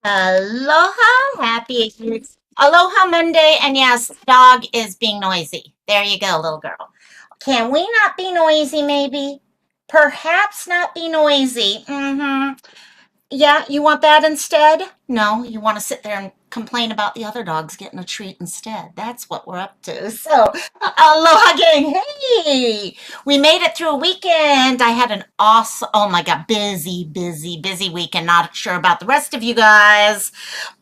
Aloha, happy Aloha Monday, and yes, dog is being noisy. There you go, little girl. Can we not be noisy, maybe? Perhaps not be noisy. Yeah, you want that instead? No, you want to sit there and complain about the other dogs getting a treat instead. That's what we're up to. So, aloha gang. Hey, we made it through a weekend. I had an awesome, oh my God, busy weekend. Not sure about the rest of you guys,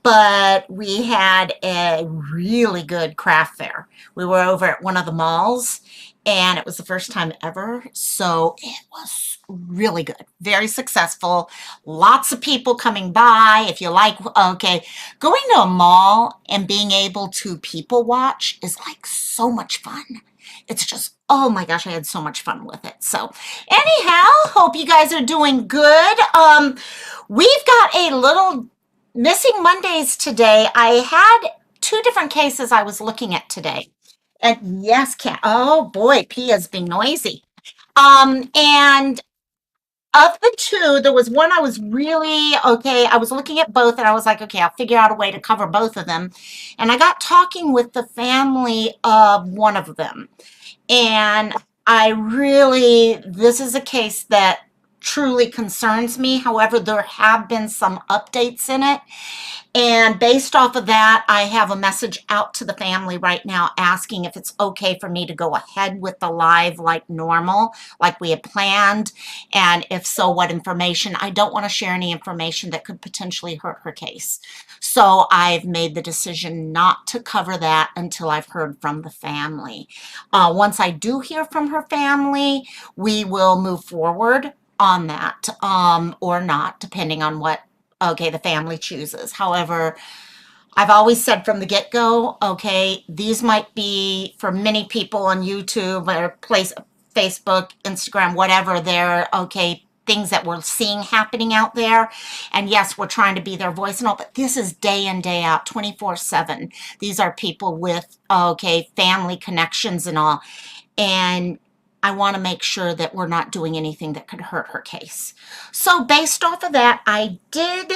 but we had a really good craft fair. We were over at one of the malls and it was the first time ever. So it was really good, very successful. Lots of people coming by. If you like, okay, going to a mall and being able to people watch is like so much fun. It's just, oh my gosh, I had so much fun with it. So, anyhow, hope you guys are doing good. We've got a little missing Mondays today. I had two different cases I was looking at today. And yes, cat. Oh boy, Pia's being noisy. And of the two, there was one I was really okay. I was looking at both and I was like, okay, I'll figure out a way to cover both of them. And I got talking with the family of one of them. And this is a case that truly concerns me. However, there have been some updates in it. And based off of that, I have a message out to the family right now asking if it's okay for me to go ahead with the live like normal, like we had planned. And if so, what information? I don't want to share any information that could potentially hurt her case. So I've made the decision not to cover that until I've heard from the family. Once I do hear from her family, we will move forward on that or not, depending on what the family chooses. However, I've always said from the get-go, okay, these might be for many people on YouTube or Facebook, Instagram, whatever, they're okay, things that we're seeing happening out there. And yes, we're trying to be their voice and all, but this is day in, day out, 24/7. These are people with, okay, family connections and all. And I want to make sure that we're not doing anything that could hurt her case. So based off of that, I did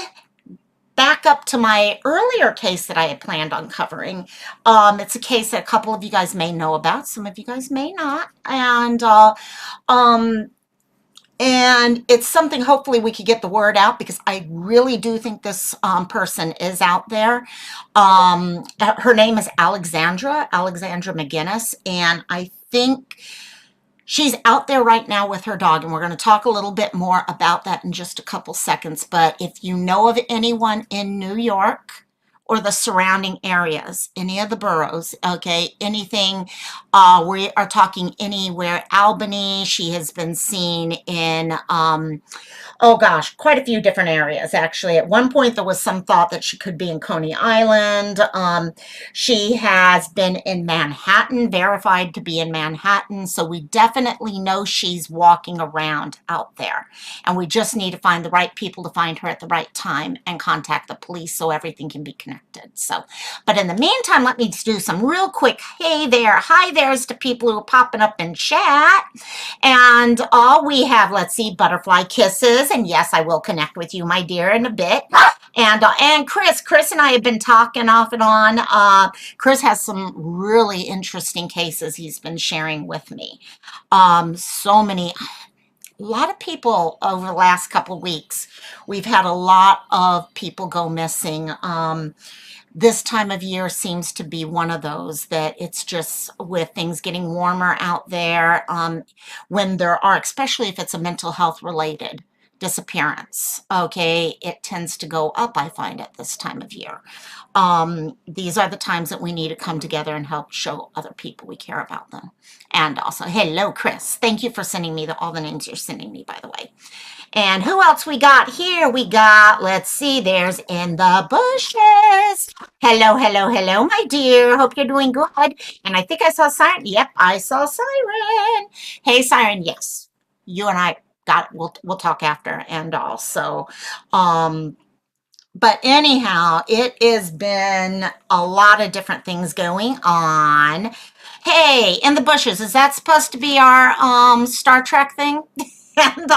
back up to my earlier case that I had planned on covering. It's a case that a couple of you guys may know about, some of you guys may not, um, and it's something hopefully we could get the word out because I really do think this person is out there. Her name is Alexandra McGuinness, and I think she's out there right now with her dog, and we're going to talk a little bit more about that in just a couple seconds. But if you know of anyone in New York or the surrounding areas, any of the boroughs, okay, anything, we are talking anywhere. Albany, she has been seen in, oh gosh, quite a few different areas actually. At one point, there was some thought that she could be in Coney Island. She has been in Manhattan, verified to be in Manhattan. So we definitely know she's walking around out there. And we just need to find the right people to find her at the right time and contact the police so everything can be connected. So, but in the meantime, let me do some real quick hey there, hi there's to people who are popping up in chat. And all we have, let's see, butterfly kisses. And yes, I will connect with you, my dear, in a bit. And Chris and I have been talking off and on. Chris has some really interesting cases he's been sharing with me. So many, a lot of people over the last couple of weeks. We've had a lot of people go missing. This time of year seems to be one of those that it's just with things getting warmer out there, when there are, especially if it's a mental health related disappearance, okay, it tends to go up, I find, at this time of year. These are the times that we need to come together and help show other people we care about them. And also, hello, Chris. Thank you for sending me all the names you're sending me, by the way. And who else we got here? We got, let's see, there's In the Bushes. Hello, my dear. Hope you're doing good. And I think I saw Siren. Yep, I saw Siren. Hey, Siren, yes. You and I we'll talk after and also. But anyhow, it has been a lot of different things going on. Hey, In the Bushes, is that supposed to be our Star Trek thing? And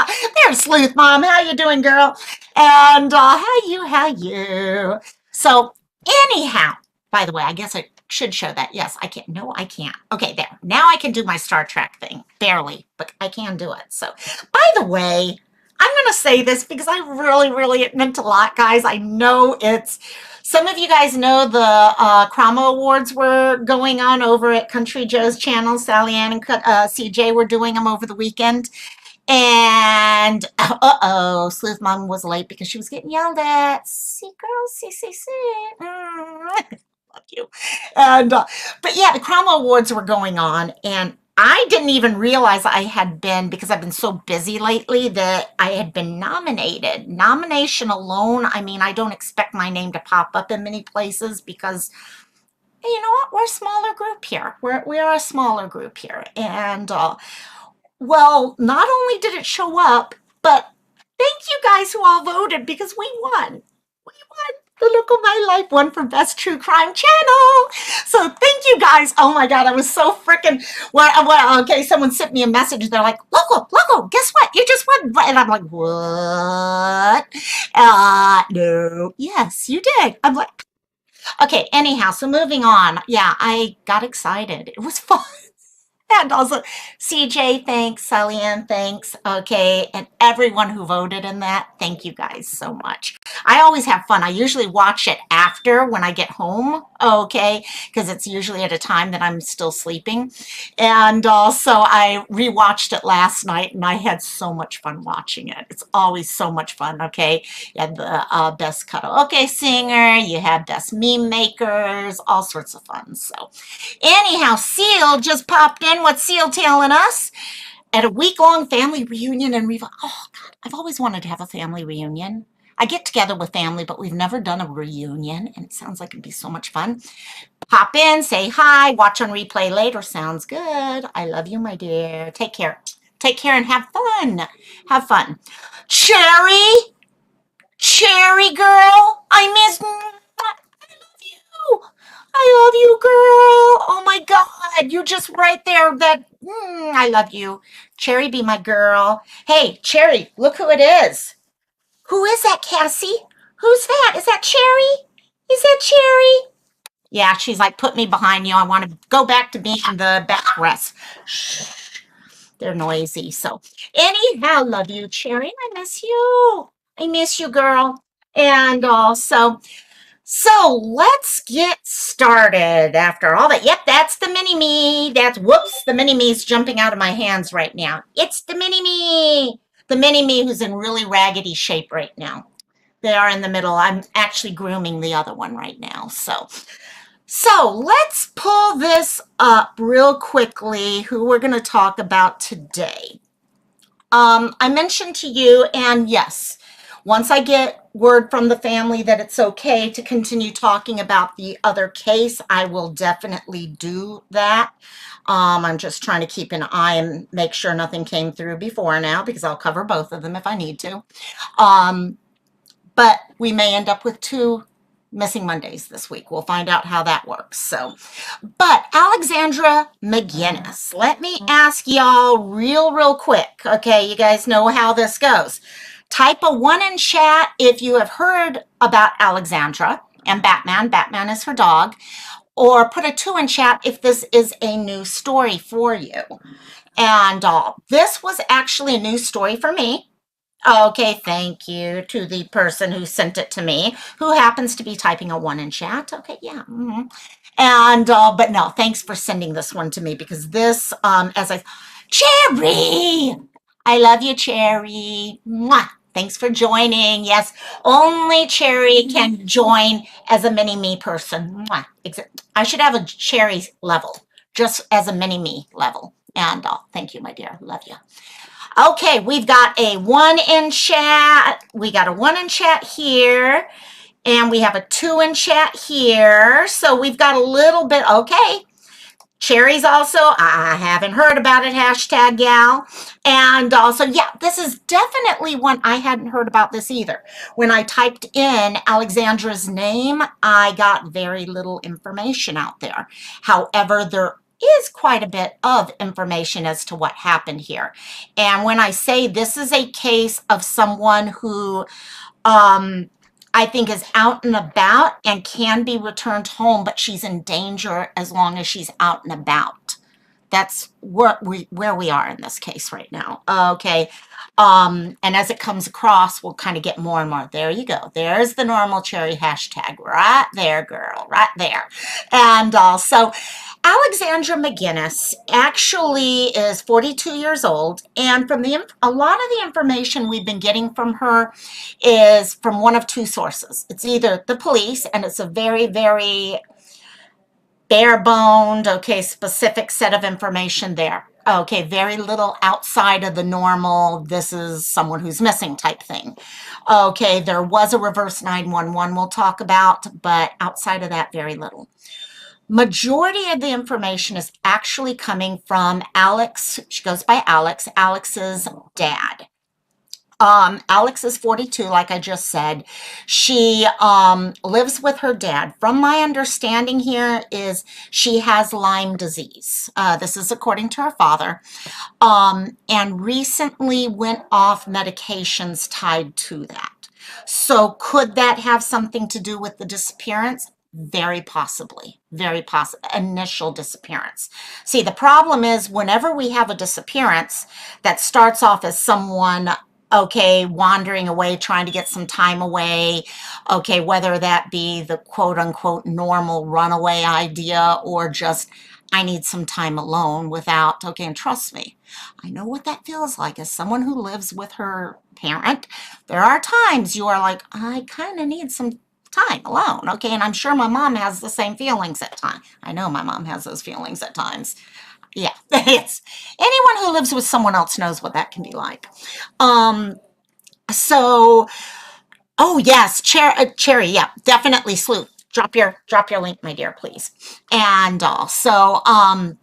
there's Sleuth Mom. How you doing, girl? And how you? So anyhow, by the way, I guess I should show that. Yes, I can't. No, I can't. Okay, there. Now I can do my Star Trek thing. Barely, but I can do it. So, by the way, I'm going to say this because I really, really, it meant a lot, guys. I know it's, some of you guys know the Cromwell Awards were going on over at Country Joe's channel. Sally Ann and CJ were doing them over the weekend. And uh-oh, Sleuth Mom was late because she was getting yelled at. See, girl, see. Love you. And but yeah, the Cromwell Awards were going on, and I didn't even realize I had been, because I've been so busy lately, that I had been nominated. Nomination alone, I mean, I don't expect my name to pop up in many places because you know what? We're a smaller group here. We are a smaller group here, and well, not only did it show up, but thank you guys who all voted because we won. We won. The Look of My Life won for Best True Crime Channel. So thank you guys. Oh my God, I was so freaking. Well, okay, someone sent me a message. They're like, Loco, guess what? You just won. And I'm like, what? No. Yes, you did. I'm like, okay, anyhow, so moving on. Yeah, I got excited. It was fun. And also, CJ, thanks. Sally Ann, thanks. Okay. And everyone who voted in that, thank you guys so much. I always have fun. I usually watch it after when I get home. Okay. Because it's usually at a time that I'm still sleeping. And also, I rewatched it last night and I had so much fun watching it. It's always so much fun. Okay. You had the best karaoke singer, you had best meme makers, all sorts of fun. So, anyhow, Seal just popped in. What's Seal telling us? At a week-long family reunion and we've, oh God, I've always wanted to have a family reunion. I get together with family, but we've never done a reunion, and it sounds like it'd be so much fun. Pop in, say hi, watch on replay later. Sounds good. I love you, my dear. Take care. Take care and have fun. Have fun. Cherry girl, I miss. I love you, girl. Oh my God, you're just right there. I love you. Cherry, be my girl. Hey, Cherry, look who it is. Who is that, Cassie? Who's that? Is that Cherry? Is that Cherry? Yeah, she's like, put me behind you. I want to go back to being the backrest. Shh, they're noisy. So, anyhow, love you, Cherry. I miss you. I miss you, girl. And also, so let's get started after all that. Yep, that's the mini me. That's, whoops, the mini me's jumping out of my hands right now. It's the mini me. The mini me who's in really raggedy shape right now. They are in the middle. I'm actually grooming the other one right now. So let's pull this up real quickly, who we're going to talk about today. I mentioned to you, and yes, once I get word from the family that it's okay to continue talking about the other case, I will definitely do that. I'm just trying to keep an eye and make sure nothing came through before now, because I'll cover both of them if I need to. But we may end up with 2 missing Mondays this week. We'll find out how that works. So, but Alexandra McGuinness, let me ask y'all real quick. Okay, you guys know how this goes. Type a 1 in chat if you have heard about Alexandra and Batman. Batman is her dog. Or put a 2 in chat if this is a new story for you. And this was actually a new story for me. Okay, thank you to the person who sent it to me, who happens to be typing a 1 in chat. Okay, yeah. And, but no, thanks for sending this one to me, because this, Cherry! I love you, Cherry. Mwah! Thanks for joining. Yes, only Cherry can join as a mini-me person. Mwah! I should have a Cherry level, just as a mini-me level. And thank you, my dear. Love you. Okay, we've got a 1 in chat. We got a 1 in chat here. And we have a 2 in chat here. So we've got a little bit, okay. Cherry's also, I haven't heard about it, hashtag gal. And also, yeah, this is definitely one, I hadn't heard about this either. When I typed in Alexandra's name, I got very little information out there. However, there is quite a bit of information as to what happened here. And when I say this is a case of someone who I think is out and about and can be returned home, but she's in danger as long as she's out and about. That's where we are in this case right now. Okay. And as it comes across, we'll kind of get more and more. There you go. There's the normal cherry hashtag right there, girl, right there. And so Alexandra McGuinness actually is 42 years old. And from a lot of the information we've been getting from her is from one of two sources. It's either the police, and it's a very, very bare boned, okay, specific set of information there. Okay, very little outside of the normal, this is someone who's missing type thing. Okay, there was a reverse 911 we'll talk about, but outside of that, very little. Majority of the information is actually coming from Alex. She goes by Alex, Alex's dad. Alex is 42, like I just said. She lives with her dad. From my understanding here is she has Lyme disease. This is according to her father. And recently went off medications tied to that. So could that have something to do with the disappearance? Very possibly, very possible. Initial disappearance. See, the problem is whenever we have a disappearance that starts off as someone, okay, wandering away, trying to get some time away, okay, whether that be the quote unquote normal runaway idea or just I need some time alone without, okay, and trust me, I know what that feels like as someone who lives with her parent. There are times you are like, I kind of need some time alone, okay, and I'm sure my mom has the same feelings at times. I know my mom has those feelings at times. Yeah, it's anyone who lives with someone else knows what that can be like. Um, so, oh yes, Cherry, yeah, definitely Sloot. Drop your link, my dear, please. And also, I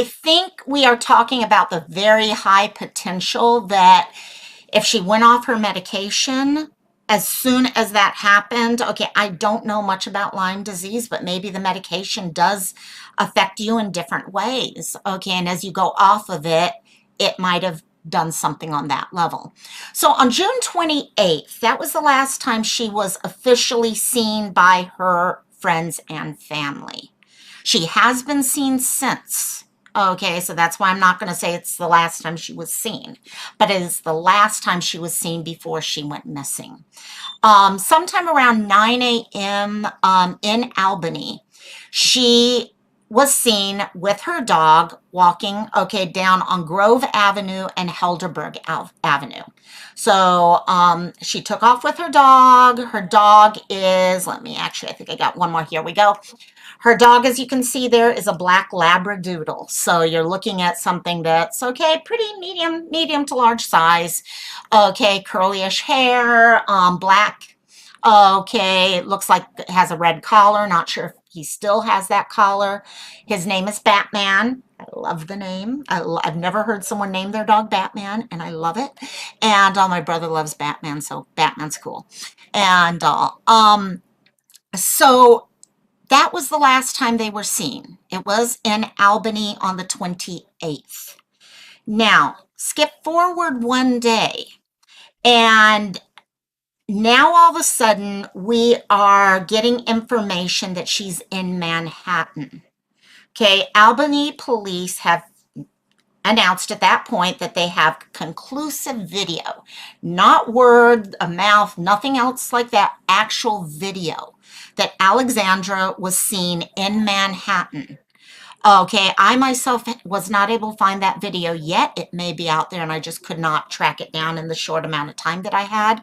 think we are talking about the very high potential that if she went off her medication, as soon as that happened, okay, I don't know much about Lyme disease, but maybe the medication does affect you in different ways. Okay, and as you go off of it, it might have done something on that level. So on June 28th, that was the last time she was officially seen by her friends and family. She has been seen since. Okay, so that's why I'm not going to say it's the last time she was seen, but it is the last time she was seen before she went missing. Sometime around 9 a.m. In Albany, she was seen with her dog walking, okay, down on Grove Avenue and Helderberg Avenue. So she took off with her dog. Her dog is, I think I got one more. Here we go. Her dog, as you can see there, is a black Labradoodle. So you're looking at something that's, okay, pretty medium to large size. Okay, curly-ish hair, black. Okay, it looks like it has a red collar. Not sure if he still has that collar. His name is Batman. I love the name. I've never heard someone name their dog Batman, and I love it. And my brother loves Batman, so Batman's cool. And so that was the last time they were seen. It was in Albany on the 28th. Now, skip forward one day, and now all of a sudden we are getting information that she's in Manhattan. Okay, Albany police have announced at that point that they have conclusive video, not word of mouth, nothing else like that, actual video that Alexandra was seen in Manhattan. Okay, I myself was not able to find that video yet. It may be out there and I just could not track it down in the short amount of time that I had.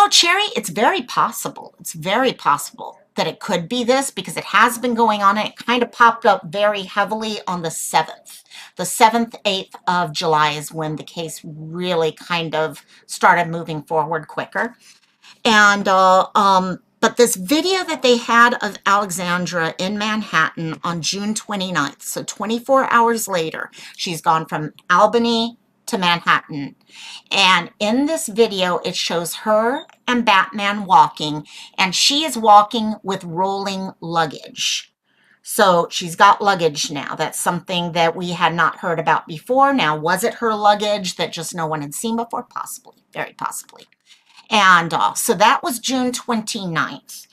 Cherry, it's very possible. It's very possible that it could be this because it has been going on and it kind of popped up very heavily on the 7th. The 7th, 8th of July is when the case really kind of started moving forward quicker. And, but this video that they had of Alexandra in Manhattan on June 29th, so 24 hours later, she's gone from Albany to Manhattan. And in this video, it shows her and Batman walking, and she is walking with rolling luggage. So she's got luggage now. That's something that we had not heard about before. Now, was it her luggage that just no one had seen before? Possibly, very possibly. And so that was June 29th.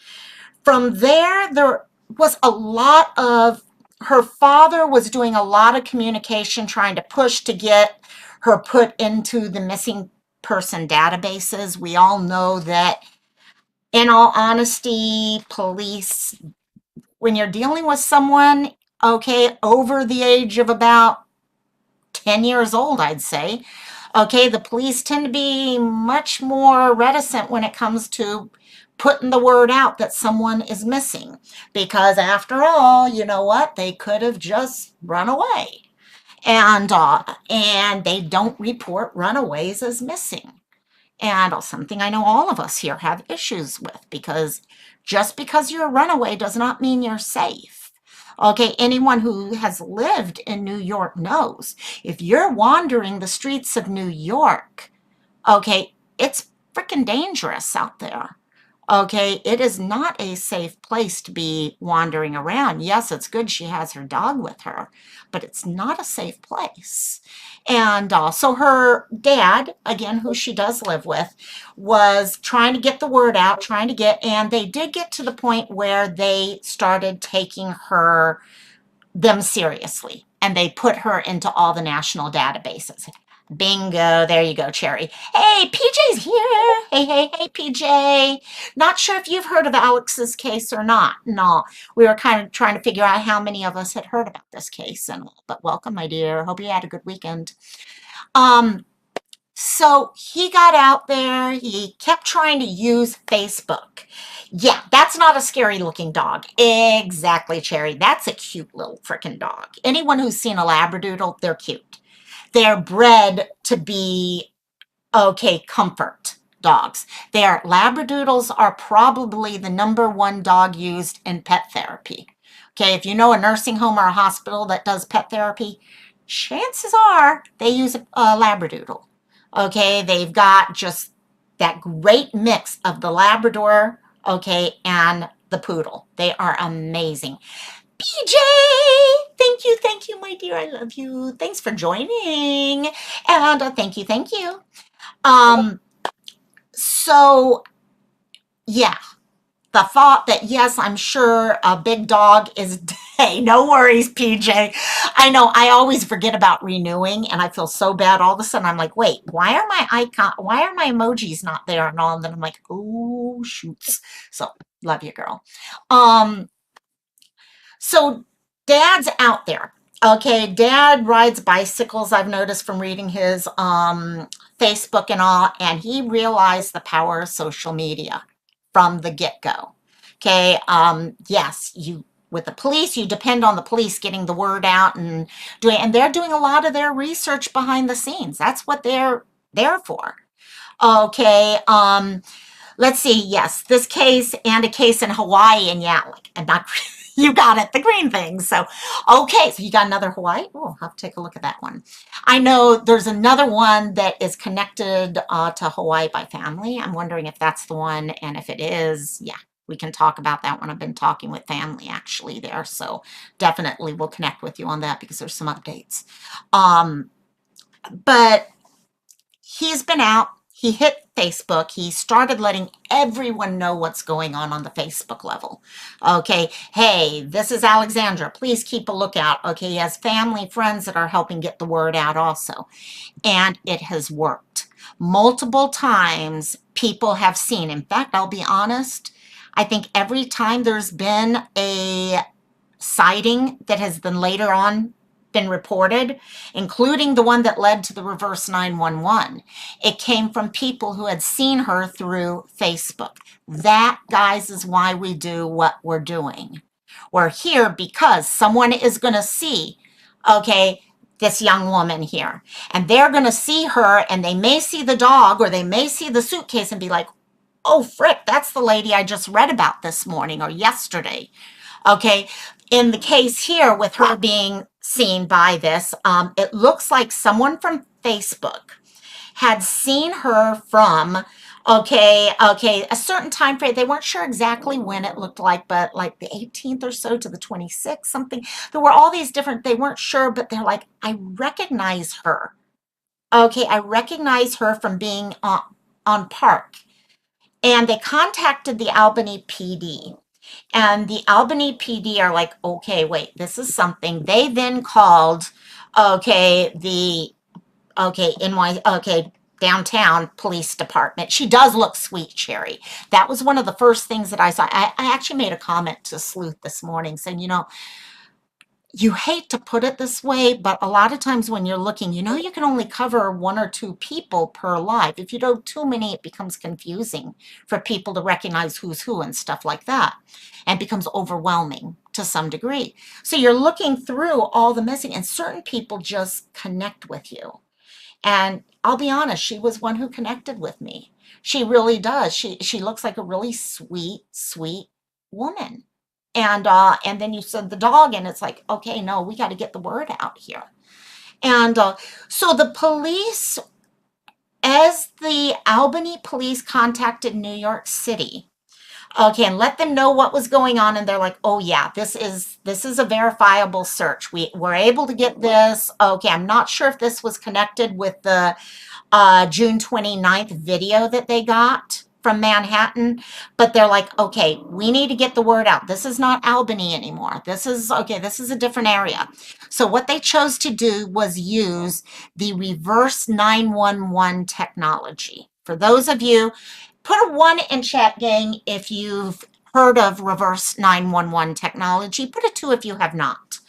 From there was a lot of, her father was doing a lot of communication, trying to push to get her put into the missing person databases. We all know that, in all honesty, police, when you're dealing with someone, okay, over the age of about 10 years old, I'd say, okay, the police tend to be much more reticent when it comes to putting the word out that someone is missing. Because after all, you know what? They could have just run away. And they don't report runaways as missing. And something I know all of us here have issues with, because just because you're a runaway does not mean you're safe. Okay, anyone who has lived in New York knows if you're wandering the streets of New York, okay, it's freaking dangerous out there. Okay, it is not a safe place to be wandering around. Yes, it's good she has her dog with her, but it's not a safe place. And so her dad, again, who she does live with, was trying to get the word out, and they did get to the point where they started taking them seriously, and they put her into all the national databases. Bingo, there you go, Cherry. Hey, PJ's here. Hey, PJ. Not sure if you've heard of Alex's case or not. No, we were kind of trying to figure out how many of us had heard about this case and all. But welcome, my dear. Hope you had a good weekend. So he got out there. He kept trying to use Facebook. Yeah, that's not a scary looking dog. Exactly, Cherry. That's a cute little freaking dog. Anyone who's seen a Labradoodle, they're cute. They're bred to be, okay, comfort dogs. Labradoodles are probably the #1 dog used in pet therapy. Okay, if you know a nursing home or a hospital that does pet therapy, chances are they use a Labradoodle. Okay, they've got just that great mix of the Labrador, okay, and the Poodle. They are amazing. PJ, thank you, my dear. I love you. Thanks for joining. And thank you. So, yeah, the thought that, yes, I'm sure a big dog is, hey, no worries, PJ. I know I always forget about renewing, and I feel so bad. All of a sudden, I'm like, wait, why are my emojis not there and all? And then I'm like, oh, shoots. So, love you, girl. So Dad's out there. Okay, Dad rides bicycles, I've noticed from reading his Facebook and all, and he realized the power of social media from the get-go. Okay, yes, with the police, you depend on the police getting the word out and they're doing a lot of their research behind the scenes. That's what they're there for. Okay, let's see. Yes, this case and a case in Hawaii, and yeah, like, I'm not. You got it, the green thing. So, okay, so you got another Hawaii. Oh, I'll have to take a look at that one. I know there's another one that is connected to Hawaii by family. I'm wondering if that's the one, and if it is, yeah, we can talk about that one. I've been talking with family actually there, so definitely we'll connect with you on that because there's some updates. But he's been out. He hit Facebook. He started letting everyone know what's going on the Facebook level. Okay, hey, this is Alexandra. Please keep a lookout. Okay, he has family, friends that are helping get the word out also. And it has worked. Multiple times people have seen. In fact, I'll be honest, I think every time there's been a sighting that has been later on been reported, including the one that led to the reverse 911. It came from people who had seen her through Facebook. That, guys, is why we do what we're doing. We're here because someone is going to see, okay, this young woman here, and they're going to see her, and they may see the dog or they may see the suitcase and be like, oh, frick, that's the lady I just read about this morning or yesterday. Okay, in the case here with her being seen by this. It looks like someone from Facebook had seen her from a certain time frame. They weren't sure exactly when it looked like, but like the 18th or so to the 26th, something. There were all these different, they weren't sure, but they're like, I recognize her. Okay, I recognize her from being on Park. And they contacted the Albany PD. And the Albany PD are like, okay, wait, this is something. They then called, okay, the downtown police department. She does look sweet, Cherry. That was one of the first things that I saw. I actually made a comment to Sleuth this morning saying, you hate to put it this way, but a lot of times when you're looking, you can only cover one or two people per live. If you do too many, it becomes confusing for people to recognize who's who and stuff like that, and becomes overwhelming to some degree. So you're looking through all the missing, and certain people just connect with you. And I'll be honest, she was one who connected with me. She really does. She looks like a really sweet, sweet woman. And then you said the dog, and it's like, okay, no, we got to get the word out here. And so the police, as the Albany police contacted New York City, okay, and let them know what was going on, and they're like, oh yeah, this is a verifiable search. We're able to get this. Okay, I'm not sure if this was connected with the June 29th video that they got from Manhattan, but they're like, okay, we need to get the word out. This is not Albany anymore. This is a different area. So what they chose to do was use the reverse 911 technology. For those of you, put a 1 in chat, gang, if you've heard of reverse 911 technology. Put a 2 if you have not.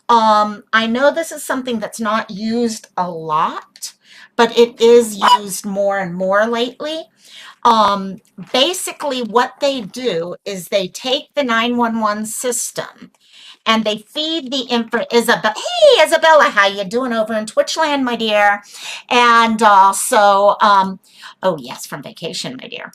I know this is something that's not used a lot, but it is used more and more lately. Basically what they do is they take the 911 system and they feed the info. Hey, Isabella, how you doing over in Twitchland, my dear? And also, oh yes, from vacation, my dear.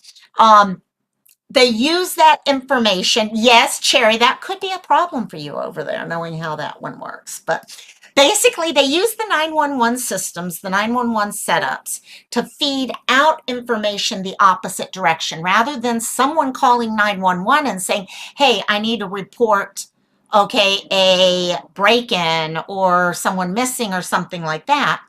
They use that information. Yes, Cherry, that could be a problem for you over there, knowing how that one works. But basically, they use the 911 systems, the 911 setups, to feed out information the opposite direction, rather than someone calling 911 and saying, hey, I need to report, okay, a break-in or someone missing or something like that.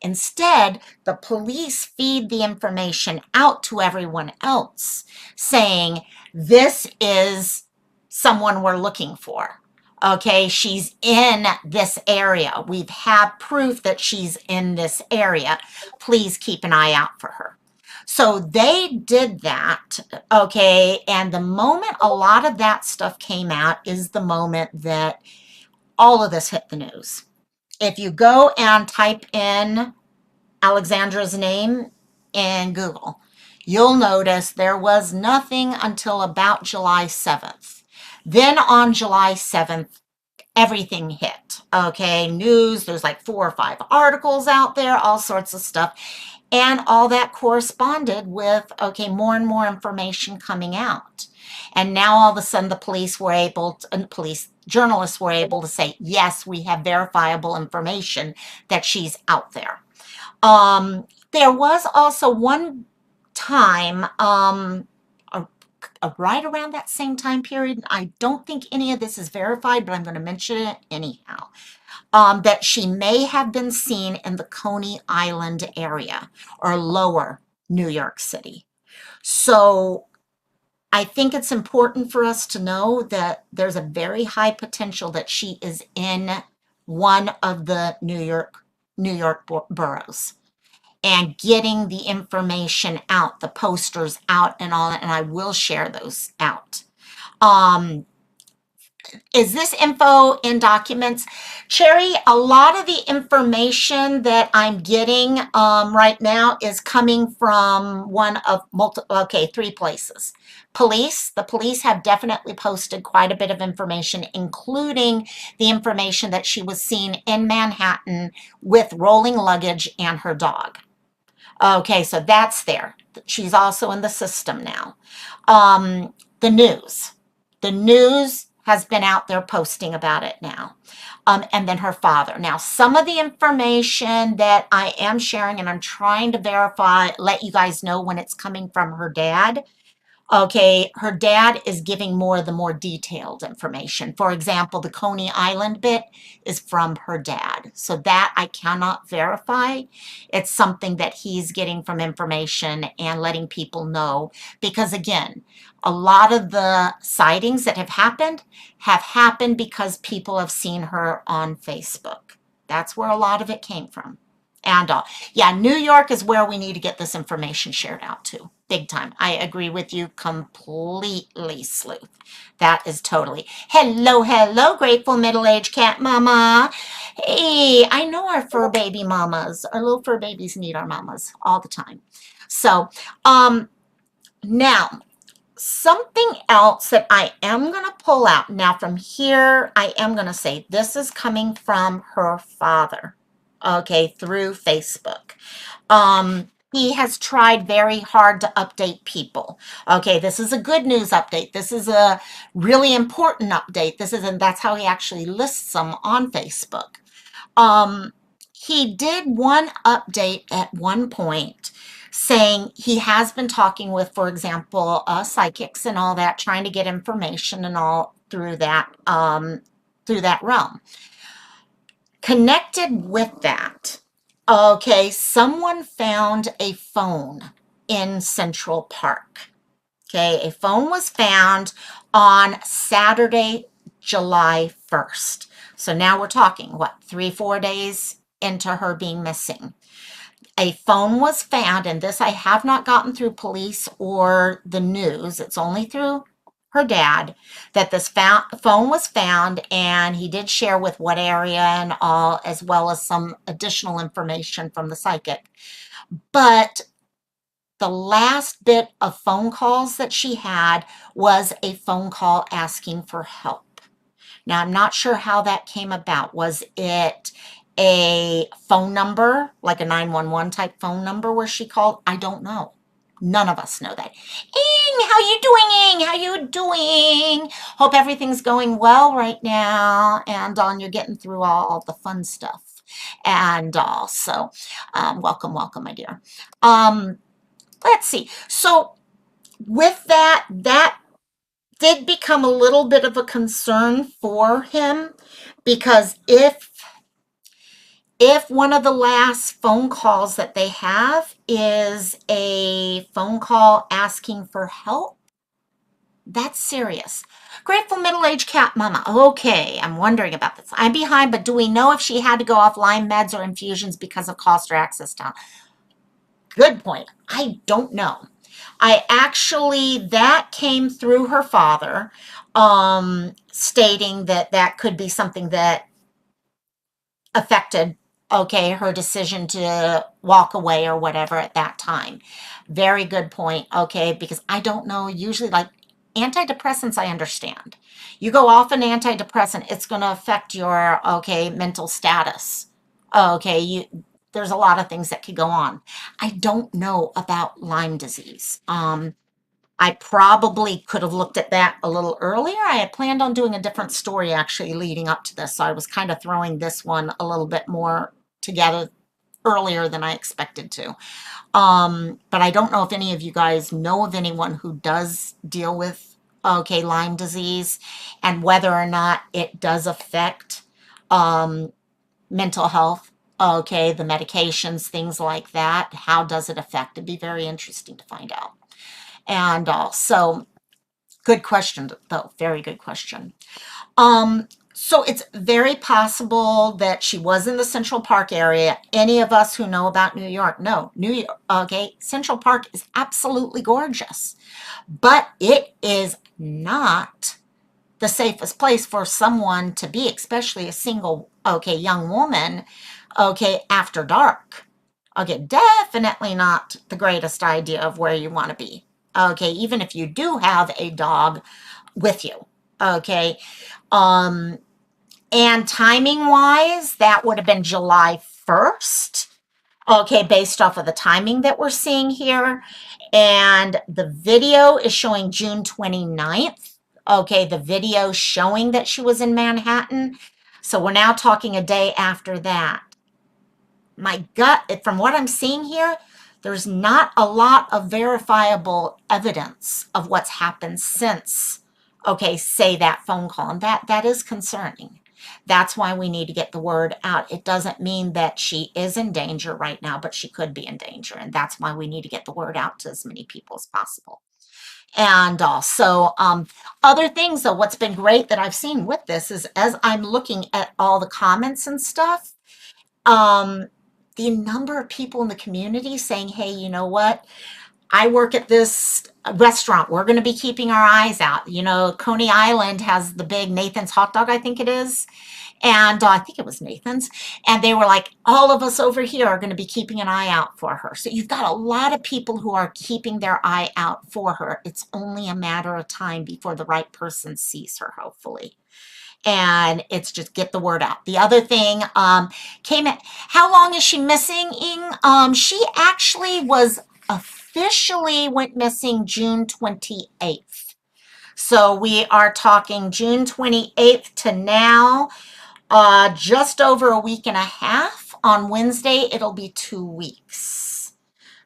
Instead, the police feed the information out to everyone else, saying, this is someone we're looking for. Okay, she's in this area. We've had proof that she's in this area. Please keep an eye out for her. So they did that, okay, and the moment a lot of that stuff came out is the moment that all of this hit the news. If you go and type in Alexandra's name in Google, you'll notice there was nothing until about July 7th. Then on July 7th, everything hit. Okay, news, there's like 4 or 5 articles out there, all sorts of stuff. And all that corresponded with, okay, more and more information coming out. And now all of a sudden the police journalists were able to say, yes, we have verifiable information that she's out there. There was also one time, right around that same time period, I don't think any of this is verified, but I'm going to mention it anyhow, that she may have been seen in the Coney Island area or lower New York City. So I think it's important for us to know that there's a very high potential that she is in one of the New York boroughs, and getting the information out, the posters out and all that, and I will share those out. Is this info in documents? Cherry, a lot of the information that I'm getting right now is coming from one of 3 places. The police have definitely posted quite a bit of information, including the information that she was seen in Manhattan with rolling luggage and her dog. Okay, so that's there. She's also in the system now. The news has been out there posting about it now. And then her father. Now, some of the information that I am sharing, and I'm trying to verify, let you guys know when it's coming from her dad. Okay, her dad is giving the more detailed information. For example, the Coney Island bit is from her dad. So that I cannot verify. It's something that he's getting from information and letting people know. Because again, a lot of the sightings that have happened because people have seen her on Facebook. That's where a lot of it came from. And yeah, New York is where we need to get this information shared out to. Big time. I agree with you completely, Sleuth. That is totally. Hello, hello, grateful middle-aged cat mama. Hey, I know our fur baby mamas. Our little fur babies need our mamas all the time. So, now, something else that I am going to pull out. Now, from here, I am going to say this is coming from her father. Okay, through Facebook. He has tried very hard to update people. Okay, this is a good news update. This is a really important update. And that's how he actually lists them on Facebook. He did one update at one point saying he has been talking with, for example, psychics and all that, trying to get information and all through that realm. Connected with that, okay, someone found a phone in Central Park. Okay, a phone was found on Saturday, July 1st. So now we're talking, what, 3-4 days into her being missing. A phone was found, and this I have not gotten through police or the news. It's only through her dad that this phone was found, and he did share with what area and all, as well as some additional information from the psychic. But the last bit of phone calls that she had was a phone call asking for help. Now, I'm not sure how that came about. Was it a phone number, like a 911 type phone number where she called? I don't know. None of us know that. Ing, how you doing? How you doing? Hope everything's going well right now, and you're getting through all the fun stuff. And so, welcome, my dear. Let's see. So with that did become a little bit of a concern for him, because if one of the last phone calls that they have is a phone call asking for help, that's serious. Grateful middle-aged cat mama. Okay, I'm wondering about this. I'm behind, but do we know if she had to go off Lyme meds or infusions because of cost or access time? Good point. I don't know. That came through her father, stating that could be something that affected, okay, her decision to walk away or whatever at that time. Very good point, okay, because I don't know, usually like antidepressants, I understand. You go off an antidepressant, it's going to affect your, okay, mental status. Okay, there's a lot of things that could go on. I don't know about Lyme disease. I probably could have looked at that a little earlier. I had planned on doing a different story actually leading up to this, so I was kind of throwing this one a little bit more together earlier than I expected to. But I don't know if any of you guys know of anyone who does deal with, okay, Lyme disease, and whether or not it does affect mental health, okay, the medications, things like that. How does it affect? It'd be very interesting to find out. And so, good question, though. Very good question. So it's very possible that she was in the Central Park area. Any of us who know about New York know. New York, okay, Central Park is absolutely gorgeous, but it is not the safest place for someone to be, especially a single, okay, young woman, okay, after dark. Okay, definitely not the greatest idea of where you want to be. Okay, even if you do have a dog with you. Okay, and timing wise, that would have been July 1st. Okay, based off of the timing that we're seeing here. And the video is showing June 29th. Okay, the video showing that she was in Manhattan. So we're now talking a day after that. My gut, from what I'm seeing here, there's not a lot of verifiable evidence of what's happened since, okay, say that phone call. And that is concerning. That's why we need to get the word out. It doesn't mean that she is in danger right now, but she could be in danger. And that's why we need to get the word out to as many people as possible. And also, other things, though, what's been great that I've seen with this is as I'm looking at all the comments and stuff, um, the number of people in the community saying, hey, you know what? I work at this restaurant. We're going to be keeping our eyes out. You know, Coney Island has the big Nathan's hot dog, I think it is. And I think it was Nathan's. And they were like, all of us over here are going to be keeping an eye out for her. So you've got a lot of people who are keeping their eye out for her. It's only a matter of time before the right person sees her, hopefully. And it's just get the word out. The other thing came at, how long is she missing? She actually was officially went missing June 28th. So we are talking June 28th to now, just over a week and a half. On Wednesday, it'll be 2 weeks.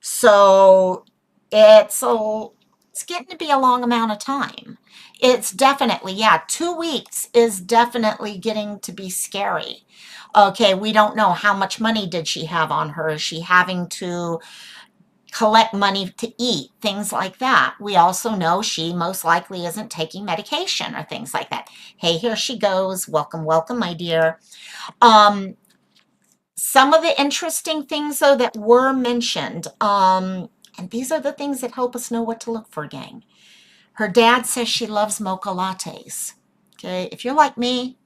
So it's a, it's getting to be a long amount of time. It's definitely, yeah, 2 weeks is definitely getting to be scary. Okay, we don't know how much money did she have on her. Is she having to collect money to eat, things like that. We also know she most likely isn't taking medication or things like that. Hey, here she goes. Welcome, welcome, my dear. Um, some of the interesting things, though, that were mentioned, and these are the things that help us know what to look for, gang. Her dad says she loves mocha lattes. Okay, if you're like me,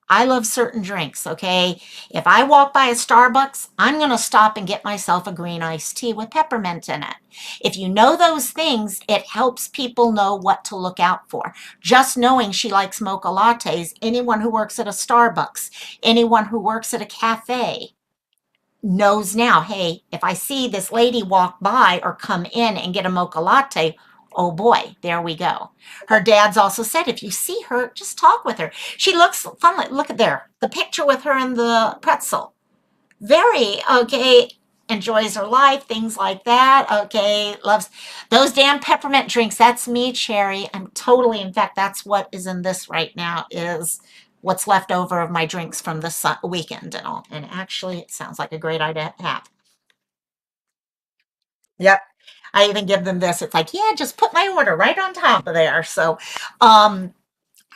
I love certain drinks, okay? If I walk by a Starbucks, I'm going to stop and get myself a green iced tea with peppermint in it. If you know those things, it helps people know what to look out for. Just knowing she likes mocha lattes, anyone who works at a Starbucks, anyone who works at a cafe, knows now, hey, if I see this lady walk by or come in and get a mocha latte, oh boy, there we go. Her dad's also said, if you see her, just talk with her. She looks fun. Look at there, the picture with her and the pretzel. Very, okay, enjoys her life, things like that. Okay, loves those damn peppermint drinks. That's me, Cherry. I'm totally, in fact, that's what is in this right now is what's left over of my drinks from the weekend and all. And actually, it sounds like a great idea to have. Yep. I even give them this. It's like, yeah, just put my order right on top of there. Um,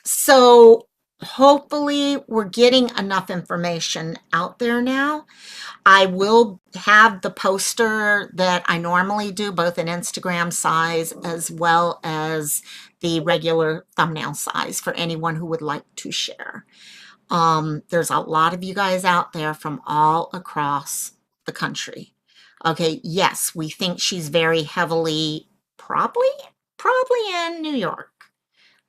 so hopefully we're getting enough information out there now. I will have the poster that I normally do, both in Instagram size as well as the regular thumbnail size for anyone who would like to share. There's a lot of you guys out there from all across the country. Okay, yes, we think she's very heavily, probably, probably in New York,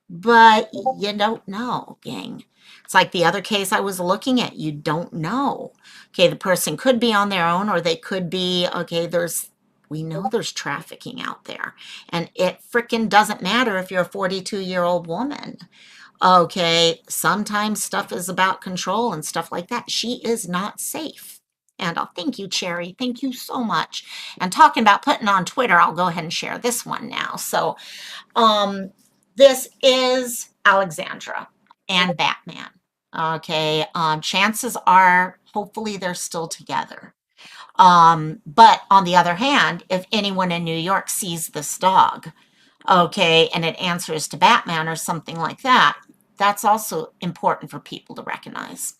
but you don't know, gang. It's like the other case I was looking at. You don't know. Okay, the person could be on their own or they could be, okay, we know there's trafficking out there. And it frickin' doesn't matter if you're a 42-year-old woman. Okay, sometimes stuff is about control and stuff like that. She is not safe. And I'll thank you, Cherry. Thank you so much. And talking about putting on Twitter, I'll go ahead and share this one now. So, um, this is Alexandra and Batman. Okay, chances are, hopefully, they're still together. But on the other hand, if anyone in New York sees this dog, okay, and it answers to Batman or something like that, that's also important for people to recognize.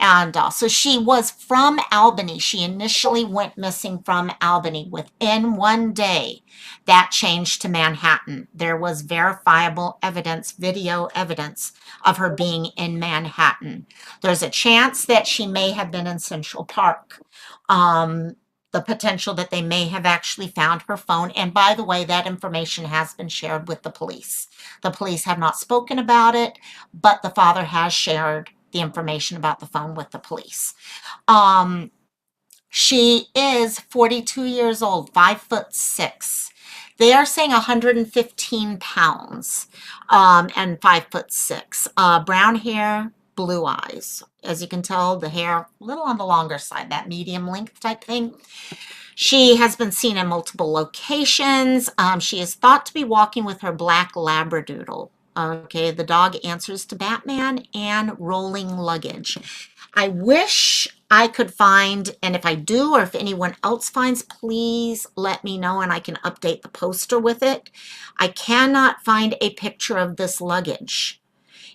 And so she was from Albany. She initially went missing from Albany. Within 1 day, that changed to Manhattan. There was verifiable evidence, video evidence of her being in Manhattan. There's a chance that she may have been in Central Park. The potential that they may have actually found her phone. And by the way, that information has been shared with the police. The police have not spoken about it, but the father has shared the information about the phone with the police. She is 42 years old, 5'6". They are saying 115 pounds, and 5'6". Brown hair, blue eyes. As you can tell, the hair a little on the longer side, that medium length type thing. She has been seen in multiple locations. She is thought to be walking with her black Labradoodle. Okay, the dog answers to Batman and rolling luggage. I wish I could find, and if I do, or if anyone else finds, please let me know and I can update the poster with it. I cannot find a picture of this luggage.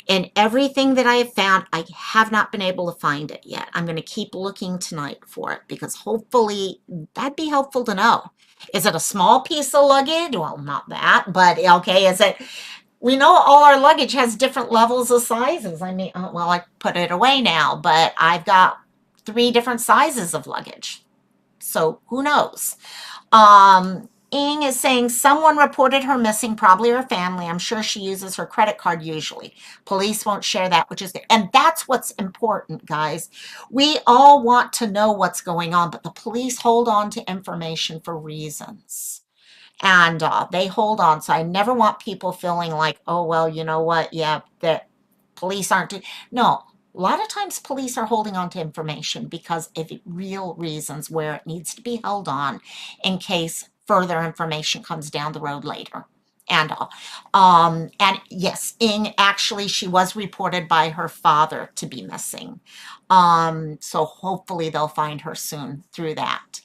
And everything that I have found, I have not been able to find it yet. I'm going to keep looking tonight for it because hopefully that'd be helpful to know. Is it a small piece of luggage? Well, not that, but okay, is it? We know all our luggage has different levels of sizes. I mean, well, I put it away now, but I've got 3 different sizes of luggage. So who knows? Ing is saying someone reported her missing, probably her family. I'm sure she uses her credit card usually. Police won't share that, which is good. And that's what's important, guys. We all want to know what's going on, but the police hold on to information for reasons. And they hold on. So I never want people feeling like, oh, well, you know what? Yeah, that police aren't doing. No, a lot of times police are holding on to information because of real reasons where it needs to be held on in case further information comes down the road later. And yes, Ing, actually, she was reported by her father to be missing. So hopefully they'll find her soon through that.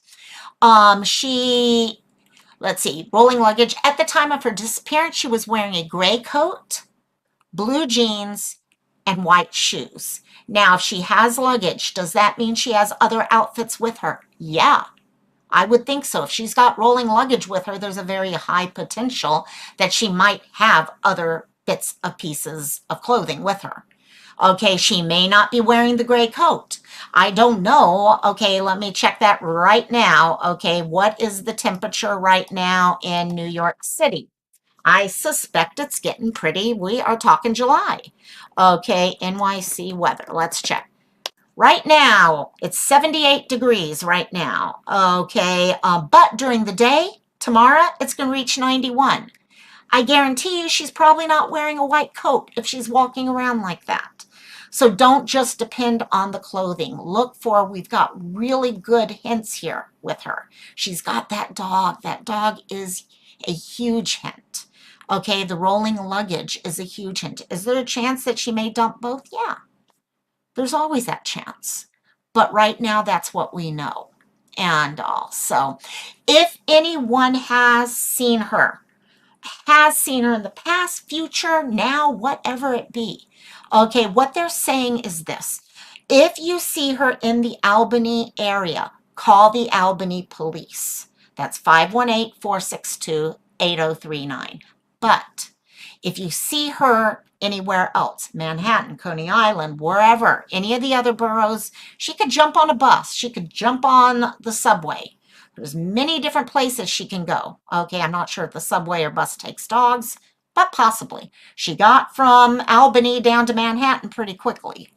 Let's see, rolling luggage. At the time of her disappearance, she was wearing a gray coat, blue jeans, and white shoes. Now, if she has luggage, does that mean she has other outfits with her? Yeah, I would think so. If she's got rolling luggage with her, there's a very high potential that she might have other bits of pieces of clothing with her. Okay, she may not be wearing the gray coat. I don't know. Okay, let me check that right now. Okay, what is the temperature right now in New York City? I suspect it's getting pretty. We are talking July. Okay, NYC weather. Let's check. Right now, it's 78 degrees right now. Okay, but during the day, tomorrow, it's going to reach 91. I guarantee you she's probably not wearing a white coat if she's walking around like that. So don't just depend on the clothing. Look for, we've got really good hints here with her. She's got that dog. That dog is a huge hint. Okay, the rolling luggage is a huge hint. Is there a chance that she may dump both? Yeah, there's always that chance. But right now, that's what we know. And also, if anyone has seen her in the past, future, now, whatever it be. Okay, what they're saying is this. If you see her in the Albany area, call the Albany police. That's 518-462-8039. But if you see her anywhere else, Manhattan, Coney Island, wherever, any of the other boroughs, she could jump on a bus. She could jump on the subway. There's many different places she can go. Okay, I'm not sure if the subway or bus takes dogs, but possibly. She got from Albany down to Manhattan pretty quickly.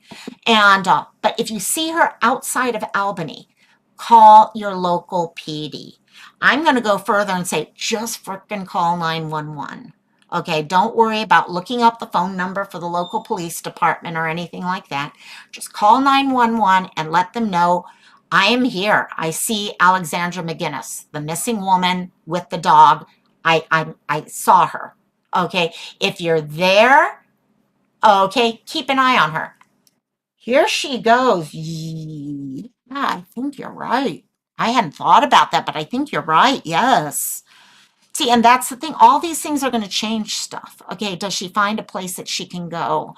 And but if you see her outside of Albany, call your local PD. I'm going to go further and say just frickin' call 911. Okay, don't worry about looking up the phone number for the local police department or anything like that. Just call 911 and let them know I am here. I see Alexandra McGuinness, the missing woman with the dog. I saw her. Okay, if you're there, okay, keep an eye on her. Here she goes. Yeah, I think you're right. I hadn't thought about that, but I think you're right. Yes. See, and that's the thing. All these things are going to change stuff. Okay, does she find a place that she can go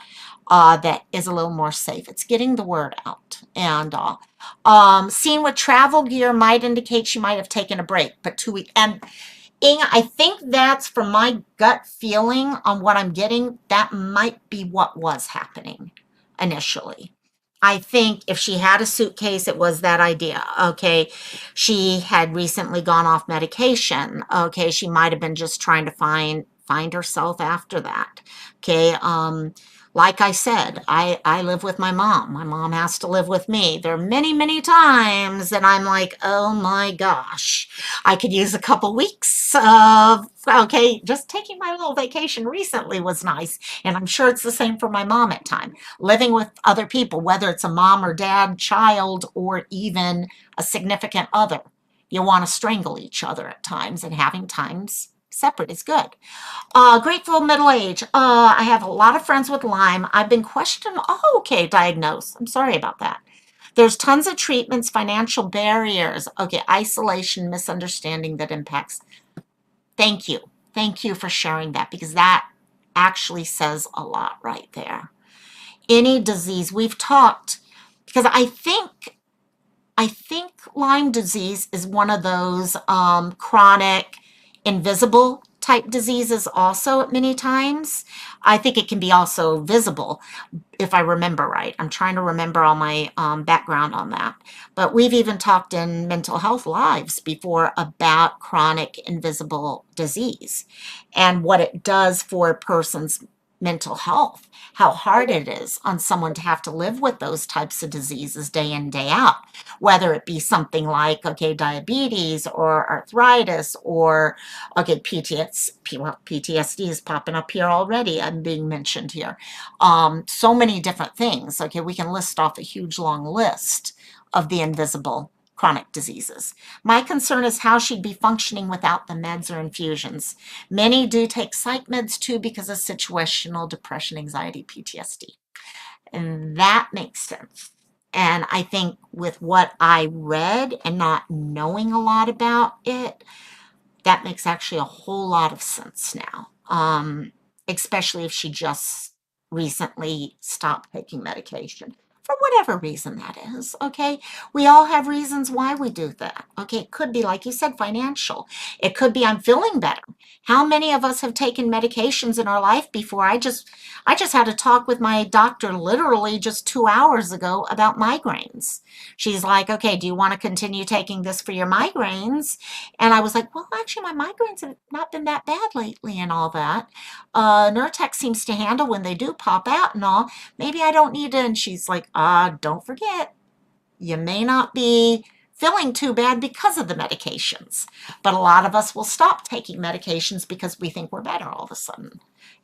that is a little more safe? It's getting the word out. And seen with travel gear might indicate she might have taken a break, but 2 weeks. And Inga, I think that's from my gut feeling on what I'm getting, that might be what was happening initially. I think if she had a suitcase, it was that idea. Okay, she had recently gone off medication. Okay, she might have been just trying to find herself after that. Okay, like I said, I live with my mom. My mom has to live with me. There are many, many times that I'm like, oh my gosh, I could use a couple weeks of Okay, just taking my little vacation recently was nice. And I'm sure it's the same for my mom at time. Living with other people, whether it's a mom or dad, child, or even a significant other. You want to strangle each other at times, and having times separate is good. Grateful middle age. I have a lot of friends with Lyme. I've been questioned. Oh, okay, diagnosed. I'm sorry about that. There's tons of treatments, financial barriers. Okay, isolation, misunderstanding that impacts. Thank you. Thank you for sharing that, because that actually says a lot right there. Any disease we've talked, because I think Lyme disease is one of those chronic, invisible type diseases also at many times. I think it can be also visible, if I remember right. I'm trying to remember all my background on that. But we've even talked in mental health lives before about chronic invisible disease and what it does for a person's mental health, how hard it is on someone to have to live with those types of diseases day in, day out, whether it be something like, okay, diabetes or arthritis or, okay, PTSD is popping up here already. I'm being mentioned here. So many different things. Okay, we can list off a huge long list of the invisible chronic diseases. My concern is how she'd be functioning without the meds or infusions. Many do take psych meds too because of situational depression, anxiety, PTSD. And that makes sense. And I think with what I read and not knowing a lot about it, that makes actually a whole lot of sense now. Especially if she just recently stopped taking medication for whatever reason that is. Okay, we all have reasons why we do that. Okay, it could be, like you said, financial. It could be I'm feeling better. How many of us have taken medications in our life before? I just had a talk with my doctor literally just 2 hours ago about migraines. She's like, okay, do you want to continue taking this for your migraines? And I was like, well, actually, my migraines have not been that bad lately and all that. Nurtec seems to handle when they do pop out and all. Maybe I don't need to. And she's like, don't forget, you may not be feeling too bad because of the medications. But a lot of us will stop taking medications because we think we're better all of a sudden.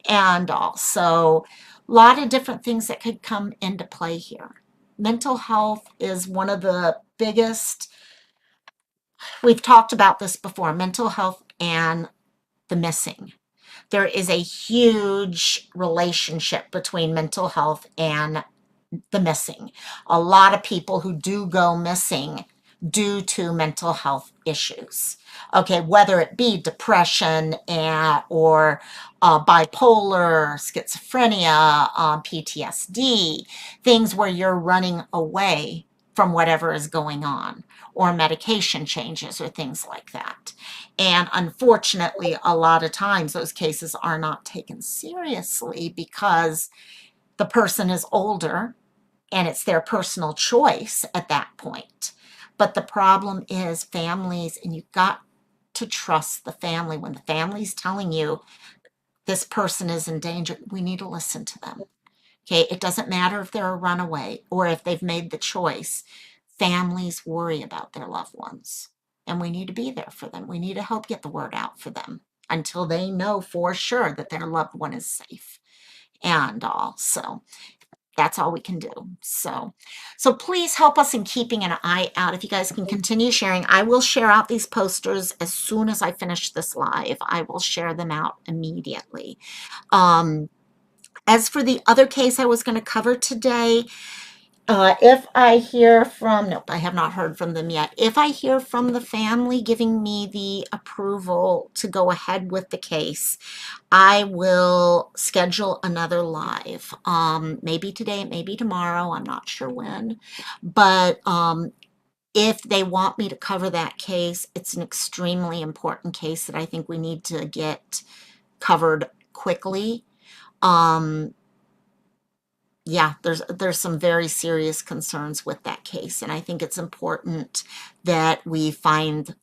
And also, a lot of different things that could come into play here. Mental health is one of the biggest. We've talked about this before, mental health and the missing. There is a huge relationship between mental health and the missing. A lot of people who do go missing due to mental health issues. Okay, whether it be depression or bipolar, schizophrenia, PTSD, things where you're running away from whatever is going on, or medication changes or things like that. And unfortunately, a lot of times those cases are not taken seriously because the person is older and it's their personal choice at that point. But the problem is families, and you've got to trust the family. When the family's telling you this person is in danger, we need to listen to them. Okay, it doesn't matter if they're a runaway or if they've made the choice. Families worry about their loved ones, and we need to be there for them. We need to help get the word out for them until they know for sure that their loved one is safe. And also, that's all we can do. So please help us in keeping an eye out. If you guys can continue sharing, I will share out these posters as soon as I finish this live. I will share them out immediately. As for the other case I was going to cover today, if I hear from, nope, I have not heard from them yet. If I hear from the family giving me the approval to go ahead with the case, I will schedule another live. Maybe today, maybe tomorrow, I'm not sure when. But if they want me to cover that case, it's an extremely important case that I think we need to get covered quickly. Yeah, there's some very serious concerns with that case, and I think it's important that we find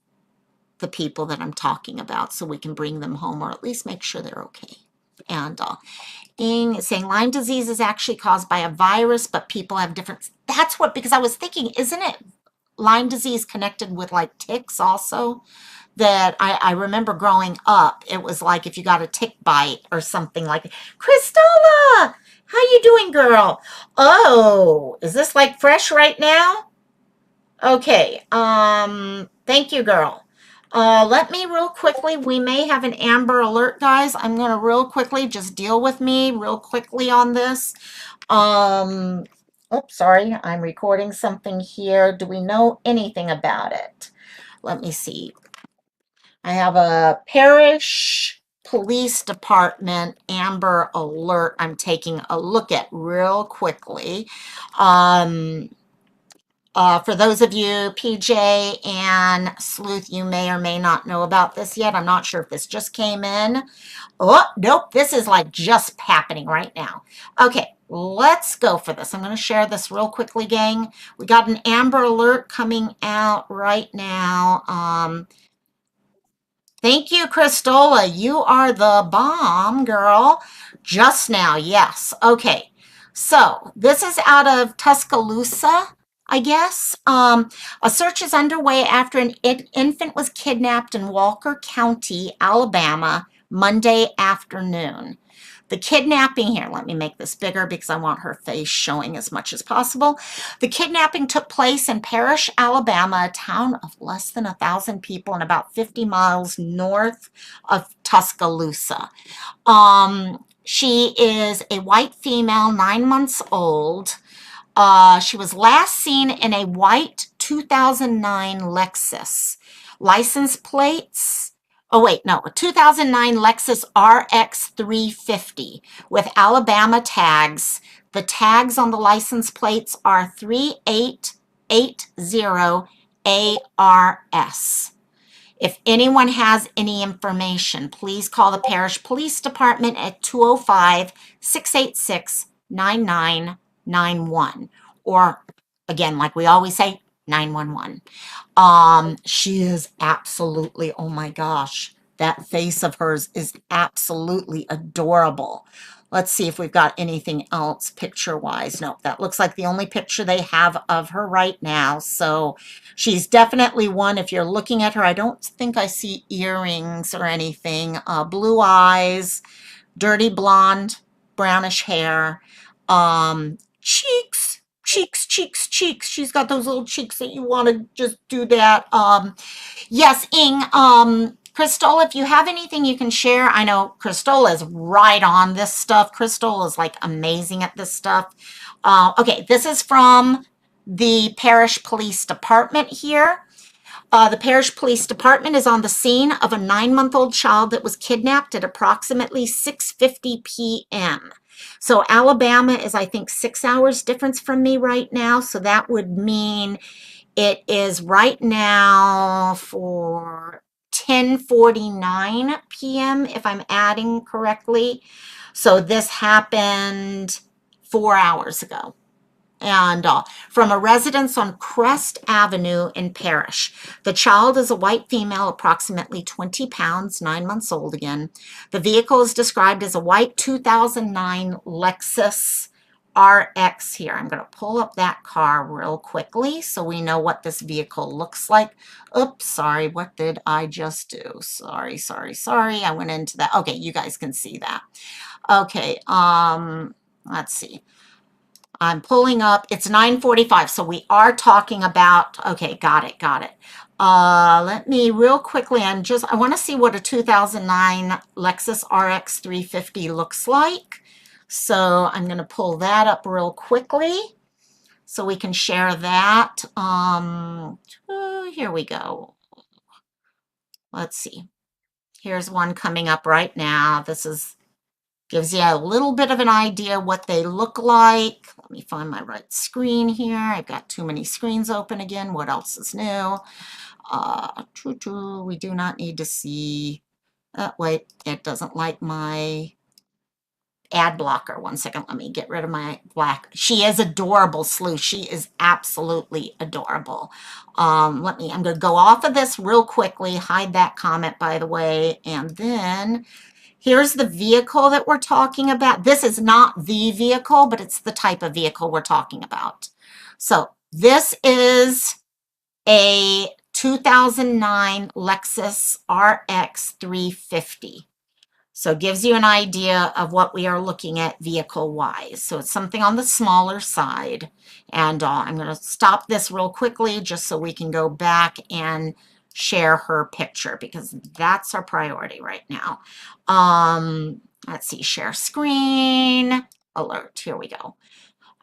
the people that I'm talking about so we can bring them home or at least make sure they're okay. And saying Lyme disease is actually caused by a virus, but people have different. That's what, because I was thinking, isn't it Lyme disease connected with like ticks also? that I remember growing up, it was like if you got a tick bite or something like that. Christola, how you doing, girl? Oh, is this like fresh right now? Okay, thank you, girl. Let me real quickly, we may have an Amber Alert, guys. I'm gonna real quickly, just deal with me real quickly on this. Um, oops, sorry, I'm recording something here. Do we know anything about it? Let me see. I have a parish police department Amber Alert I'm taking a look at real quickly. Um, for those of you, PJ and Sleuth, you may or may not know about this yet. I'm not sure if this just came in. Oh, nope, this is like just happening right now. Okay, let's go for this. I'm going to share this real quickly, gang. We got an Amber Alert coming out right now. Thank you, Christola. You are the bomb, girl. Just now, yes. Okay. So this is out of Tuscaloosa, I guess. A search is underway after an infant was kidnapped in Walker County, Alabama, Monday afternoon. The kidnapping here, let me make this bigger because I want her face showing as much as possible. The kidnapping took place in Parrish, Alabama, a town of less than 1,000 people and about 50 miles north of Tuscaloosa. She is a white female, 9 months old. She was last seen in a white 2009 Lexus. License plates, oh wait, no, a 2009 Lexus RX 350 with Alabama tags. The tags on the license plates are 3880 ARS. If anyone has any information, please call the Parish Police Department at 205-686-9991. Or, again, like we always say, 911. She is absolutely, oh my gosh, that face of hers is absolutely adorable. Let's see if we've got anything else picture-wise. No, that looks like the only picture they have of her right now. So she's definitely one. If you're looking at her, I don't think I see earrings or anything. Blue eyes, dirty blonde, brownish hair, cheeks, cheeks, cheeks, cheeks. She's got those little cheeks that you want to just do that. Yes, Ing, Crystal, if you have anything you can share, I know Crystal is right on this stuff. Crystal is like amazing at this stuff. Okay, this is from the Parish Police Department here. The Parish Police Department is on the scene of a 9-month-old child that was kidnapped at approximately 6:50 p.m. So Alabama is, I think, 6 hours difference from me right now. So that would mean it is right now for 10:49 p.m. if I'm adding correctly. So this happened 4 hours ago. And from a residence on Crest Avenue in Parrish. The child is a white female, approximately 20 pounds, 9 months old again. The vehicle is described as a white 2009 Lexus RX here. I'm going to pull up that car real quickly so we know what this vehicle looks like. Oops, sorry, what did I just do? Sorry, sorry, sorry. I went into that. Okay, you guys can see that. Okay, let's see. I'm pulling up, it's 9:45, so we are talking about, okay, got it, got it. Let me real quickly, I want to see what a 2009 Lexus RX 350 looks like. So I'm going to pull that up real quickly so we can share that. Here we go. Let's see. Here's one coming up right now. This is gives you a little bit of an idea what they look like. Let me find my right screen here. I've got too many screens open again. What else is new? We do not need to see. Wait, it doesn't like my ad blocker. 1 second, let me get rid of my black. She is adorable, Sleuth. She is absolutely adorable. I'm going to go off of this real quickly, hide that comment, by the way, and then here's the vehicle that we're talking about. This is not the vehicle, but it's the type of vehicle we're talking about. So this is a 2009 Lexus RX 350. So it gives you an idea of what we are looking at vehicle-wise. So it's something on the smaller side. And I'm going to stop this real quickly just so we can go back and share her picture because that's our priority right now. Let's see, share screen, alert, here we go.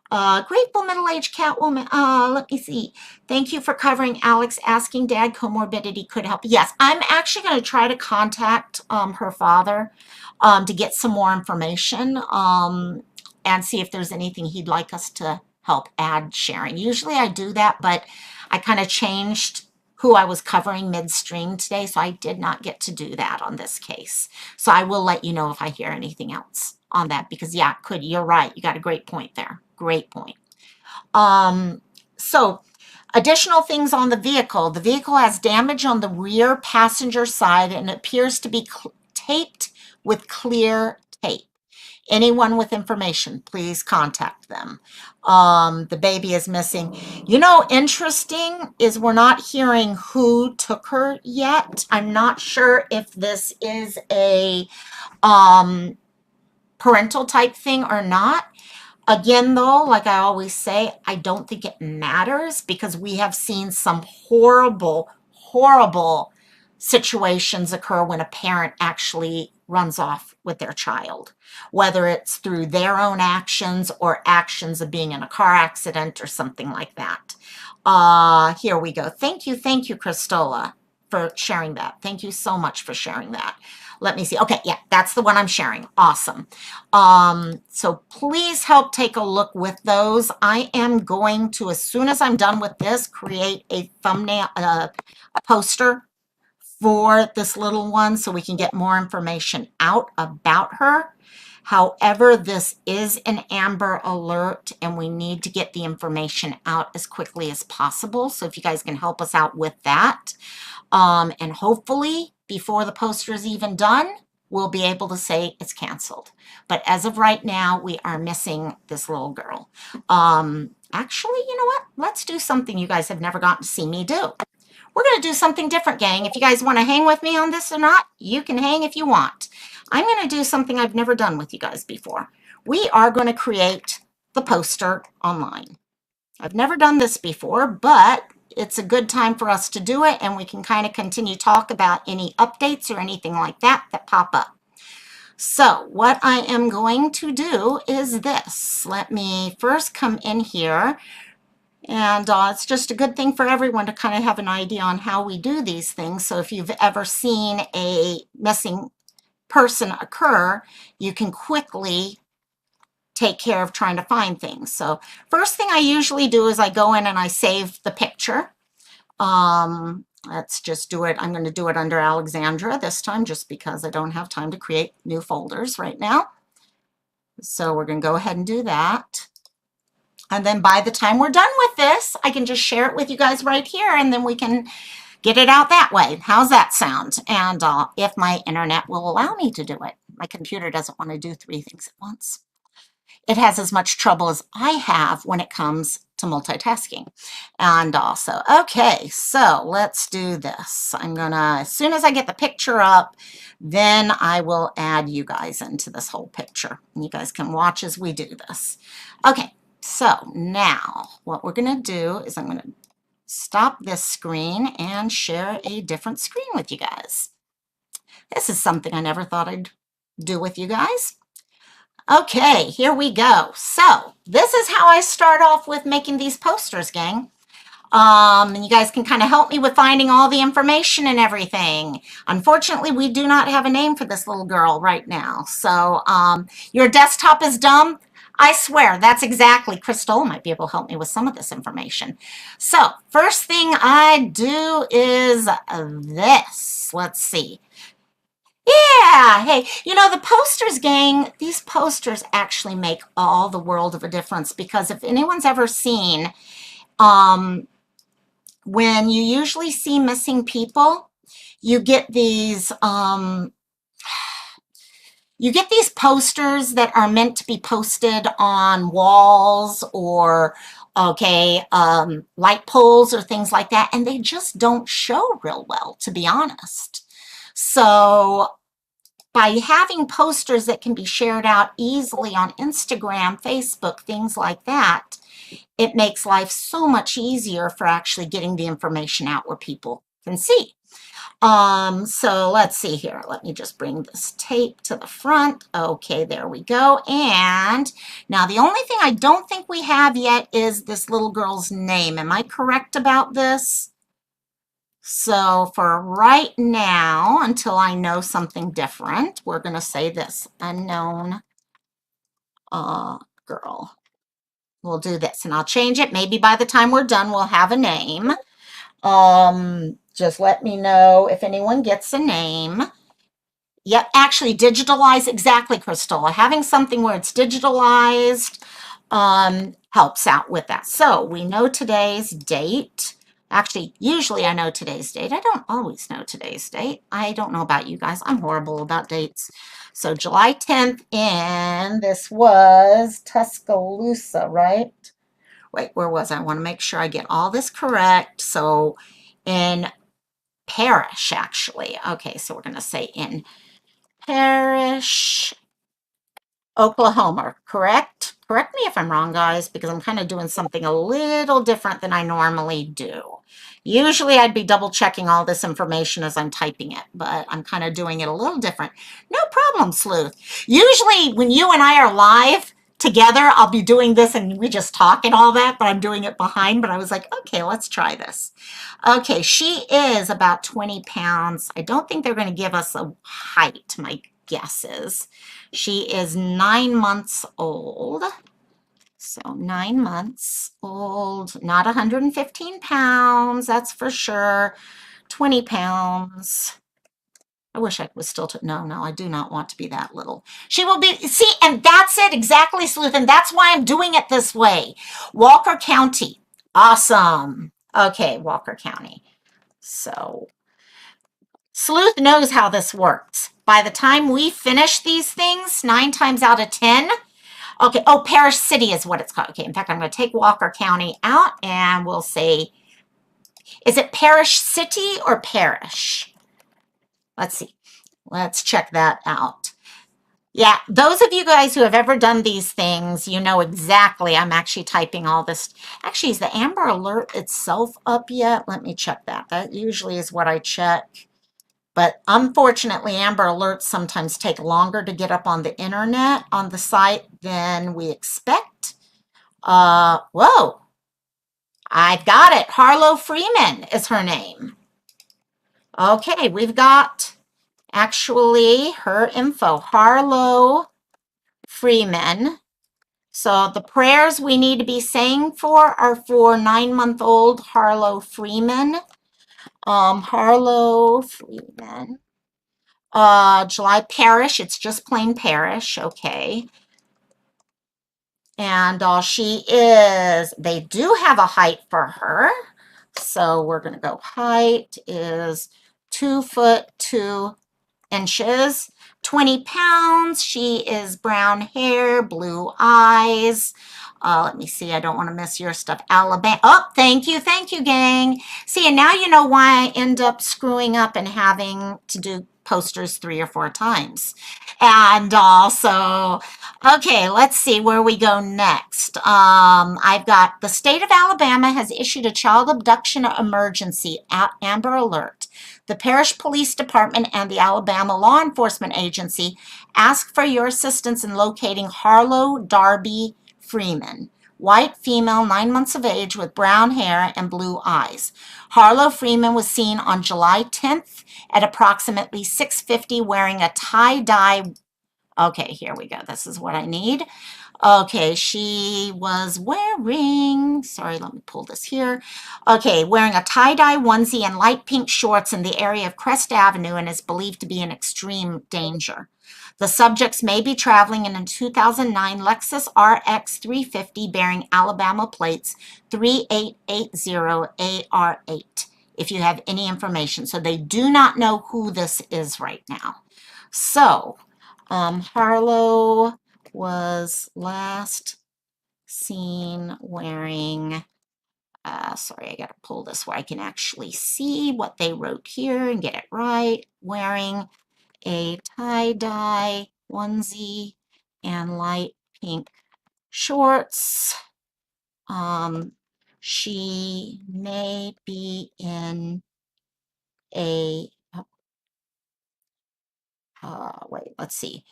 Grateful middle-aged Catwoman. Let me see. Thank you for covering Alex asking dad comorbidity could help. Yes, I'm actually going to try to contact her father to get some more information and see if there's anything he'd like us to help add sharing. Usually I do that, but I kind of changed who I was covering midstream today, so I did not get to do that on this case. So I will let you know if I hear anything else on that because yeah, you're right. You got a great point there. Great point. So additional things on the vehicle. The vehicle has damage on the rear passenger side and appears to be taped with clear tape. Anyone with information, please contact them. The baby is missing. You know, interesting is we're not hearing who took her yet. I'm not sure if this is a parental type thing or not. Again, though, like I always say, I don't think it matters because we have seen some horrible, horrible situations occur when a parent actually runs off with their child, whether it's through their own actions or actions of being in a car accident or something like that. Here we go. Thank you, Christola, for sharing that. Thank you so much for sharing that. Let me see. Okay, yeah, that's the one I'm sharing. Awesome. So please help take a look with those. I am going to, as soon as I'm done with this, create a thumbnail, a poster for this little one so we can get more information out about her. However, this is an Amber Alert and we need to get the information out as quickly as possible. So if you guys can help us out with that. And hopefully before the poster is even done, we'll be able to say it's canceled. But as of right now, we are missing this little girl. Actually, you know what? Let's do something you guys have never gotten to see me do. We're going to do something different, gang. If you guys want to hang with me on this or not, you can hang if you want. I'm going to do something I've never done with you guys before. We are going to create the poster online. I've never done this before, but it's a good time for us to do it, and we can kind of continue to talk about any updates or anything like that that pop up. So what I am going to do is this. Let me first come in here, and it's just a good thing for everyone to kind of have an idea on how we do these things. So if you've ever seen a missing person occur, you can quickly take care of trying to find things. So first thing I usually do is I go in and I save the picture. Let's just do it. I'm going to do it under Alexandra this time just because I don't have time to create new folders right now. So we're going to go ahead and do that. And then by the time we're done with this, I can just share it with you guys right here and then we can get it out that way. How's that sound? And if my internet will allow me to do it. My computer doesn't want to do 3 things at once. It has as much trouble as I have when it comes to multitasking. And also, okay, so let's do this. I'm gonna, as soon as I get the picture up, then I will add you guys into this whole picture. And you guys can watch as we do this. Okay, so now what we're gonna do is I'm gonna stop this screen and share a different screen with you guys. This is something I never thought I'd do with you guys. Okay, here we go. So this is how I start off with making these posters, gang. And you guys can kind of help me with finding all the information and everything. Unfortunately, we do not have a name for this little girl right now. So your desktop is dumb. I swear, that's exactly. Crystal might be able to help me with some of this information. So first thing I do is this. Let's see. Yeah, hey, you know, the posters, gang, these posters actually make all the world of a difference because if anyone's ever seen, when you usually see missing people, you get these posters that are meant to be posted on walls or okay, light poles or things like that, and they just don't show real well, to be honest. So by having posters that can be shared out easily on Instagram, Facebook, things like that, it makes life so much easier for actually getting the information out where people can see. So let's see here. Let me just bring this tape to the front. Okay, there we go. And now the only thing I don't think we have yet is this little girl's name. Am I correct about this? So for right now, until I know something different, we're going to say this, unknown girl. We'll do this, and I'll change it. Maybe by the time we're done, we'll have a name. Just let me know if anyone gets a name. Yep, actually digitalize, exactly, Crystal. Having something where it's digitalized helps out with that. So we know today's date. Actually, usually I know today's date. I don't always know today's date. I don't know about you guys. I'm horrible about dates. So July 10th, and this was Tuscaloosa, right? Wait, where was I? I want to make sure I get all this correct. So in Parish, actually. Okay, so we're going to say in Parish, Oklahoma, correct? Correct me if I'm wrong, guys, because I'm kind of doing something a little different than I normally do. Usually I'd be double checking all this information as I'm typing it, but I'm kind of doing it a little different. No problem, Sleuth. Usually when you and I are live together, I'll be doing this and we just talk and all that, but I'm doing it behind. But I was like, okay, let's try this. Okay, she is about 20 pounds. I don't think they're going to give us a height, my guess is. She is 9 months old. So 9 months old, not 115 pounds, that's for sure. 20 pounds. I wish I was still, no, I do not want to be that little. She will be, see, and that's it, exactly, Sleuth, and that's why I'm doing it this way. Walker County, awesome. Okay, Walker County. So Sleuth knows how this works. By the time we finish these things, 9 times out of 10, okay, oh, Parish City is what it's called. Okay, in fact, I'm going to take Walker County out and we'll say, is it Parish City or Parish? Let's see. Let's check that out. Yeah, those of you guys who have ever done these things, you know exactly. I'm actually typing all this. Actually, is the Amber Alert itself up yet? Let me check that. That usually is what I check. But unfortunately, Amber Alerts sometimes take longer to get up on the internet, on the site, than we expect. Whoa, I've got it. Harlow Freeman is her name. Okay, we've got actually her info. Harlow Freeman. So the prayers we need to be saying for are for 9-month-old Harlow Freeman. Harlow Freeman. July Parish, it's just plain Parish, okay. And she is, they do have a height for her. So we're going to go height is 2 foot 2 inches, 20 pounds. She is brown hair, blue eyes. Let me see. I don't want to miss your stuff. Alabama. Oh, thank you, gang. See, and now you know why I end up screwing up and having to do posters 3 or 4 times. And also, okay, let's see where we go next. I've got the state of Alabama has issued a child abduction emergency Amber Alert. The Parish Police Department and the Alabama Law Enforcement Agency ask for your assistance in locating Harlow Darby Freeman, white female, 9 months of age with brown hair and blue eyes. Harlow Freeman was seen on July 10th at approximately 6:50 wearing a tie-dye. Okay, here we go. This is what I need. Okay, she was wearing, sorry, let me pull this here. Okay, wearing a tie-dye onesie and light pink shorts in the area of Crest Avenue and is believed to be in extreme danger. The subjects may be traveling in a 2009 Lexus RX 350 bearing Alabama plates 3880AR8, if you have any information. So they do not know who this is right now. So, Harlow was last seen wearing, sorry, I got to pull this where I can actually see what they wrote here and get it right. Wearing a tie-dye onesie and light pink shorts. She may be in a, wait, let's see.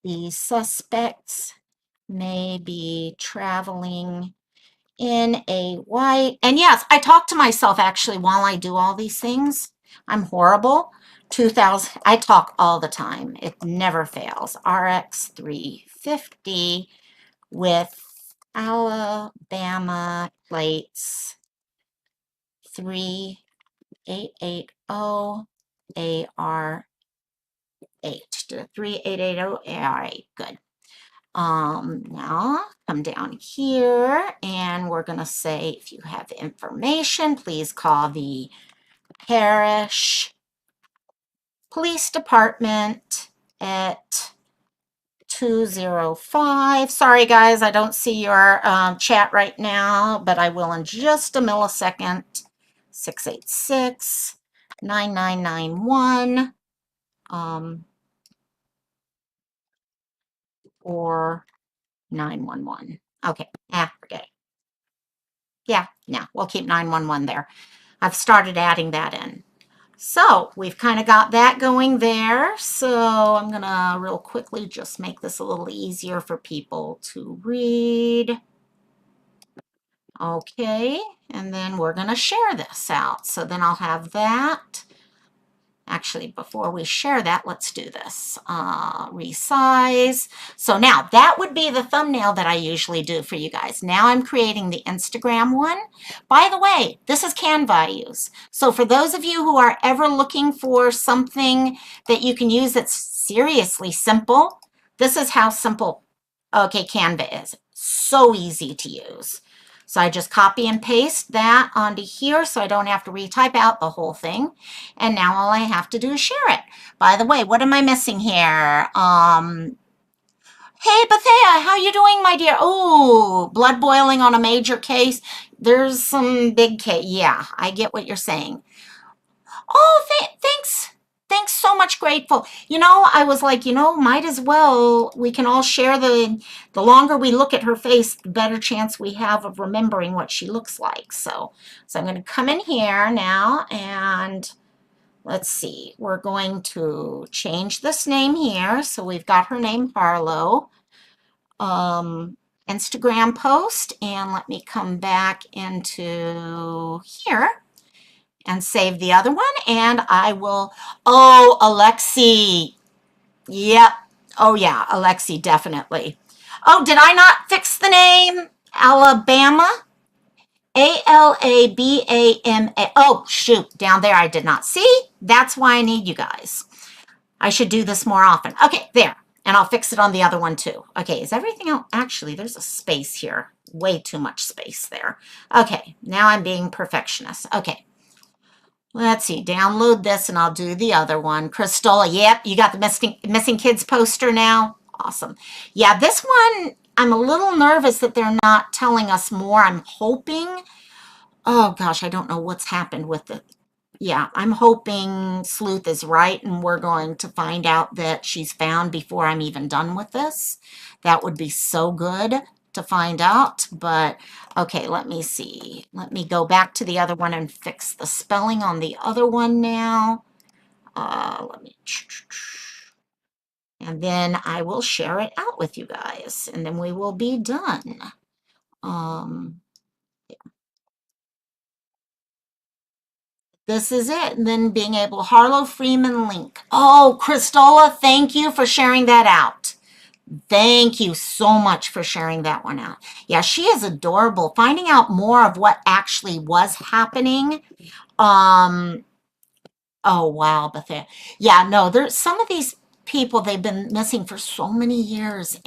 The suspects may be traveling in a white, and yes, I talk to myself actually while I do all these things. I'm horrible. 2000, I talk all the time. It never fails. RX 350 with Alabama plates 3880 AR8. 3880 AR8. Good. Now come down here and we're going to say, if you have information, please call the parish police department at 205. Sorry guys, I don't see your chat right now, but I will in just a millisecond. 686 9991 or 911. Okay, forget it. Yeah, no, we'll keep 911 there. I've started adding that in. So we've kind of got that going there. So I'm going to real quickly just make this a little easier for people to read. Okay, and then we're going to share this out. So then I'll have that. Actually, before we share that, let's do this. Resize. So now that would be the thumbnail that I usually do for you guys. Now I'm creating the Instagram one. By the way, this is Canva I use. So for those of you who are ever looking for something that you can use that's seriously simple, this is how simple, okay, Canva is. So easy to use. So I just copy and paste that onto here so I don't have to retype out the whole thing. And now all I have to do is share it. By the way, what am I missing here? Hey, Bethea, how you doing, my dear? Oh, blood boiling on a major case. There's some big case. Yeah, I get what you're saying. Oh, thanks. Thanks so much, grateful. You know, I was like, you know, might as well. We can all share the longer we look at her face, the better chance we have of remembering what she looks like. So I'm going to come in here now and let's see. We're going to change this name here. So we've got her name, Harlow. Instagram post, and let me come back into here and save the other one, and I will, oh, Alexi, yep, oh yeah, Alexi, definitely. Oh, did I not fix the name? Alabama, Alabama, oh, shoot, down there I did not see. That's why I need you guys. I should do this more often. Okay, there, and I'll fix it on the other one too. Okay, is everything else, actually, there's a space here, way too much space there. Okay, now I'm being perfectionist. Okay. Let's see, download this and I'll do the other one. Cristola, yep, you got the missing kids poster now? Awesome. Yeah, this one, I'm a little nervous that they're not telling us more. I'm hoping, oh gosh, I don't know what's happened with it. Yeah, I'm hoping Sleuth is right and we're going to find out that she's found before I'm even done with this. That would be so good to find out, but okay, let me see. Let me go back to the other one and fix the spelling on the other one now. And then I will share it out with you guys, and then we will be done. This is it. And then being able, Harlow Freeman link. Oh, Cristola, thank you for sharing that out. Thank you so much for sharing that one out. Yeah, she is adorable. Finding out more of what actually was happening. Oh, wow, Bethea. Yeah, no, there's some of these people, they've been missing for so many years,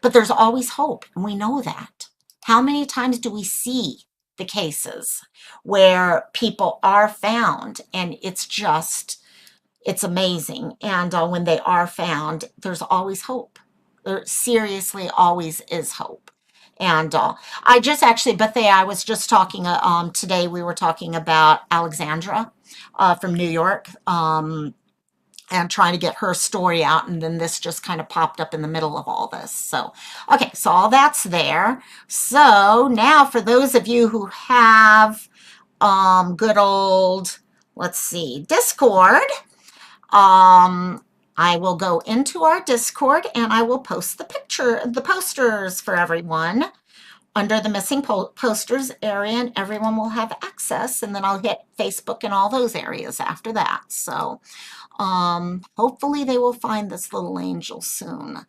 but there's always hope, and we know that. How many times do we see the cases where people are found, and it's amazing. And when they are found, there's always hope. There seriously always is hope. And I just actually, Bethea, I was just talking today. We were talking about Alexandra from New York. And trying to get her story out, and then this just kind of popped up in the middle of all this. So, okay, so all that's there. So now for those of you who have good old, let's see, Discord, I will go into our Discord and I will post the posters for everyone under the missing posters area, and everyone will have access, and then I'll hit Facebook and all those areas after that. So hopefully they will find this little angel soon.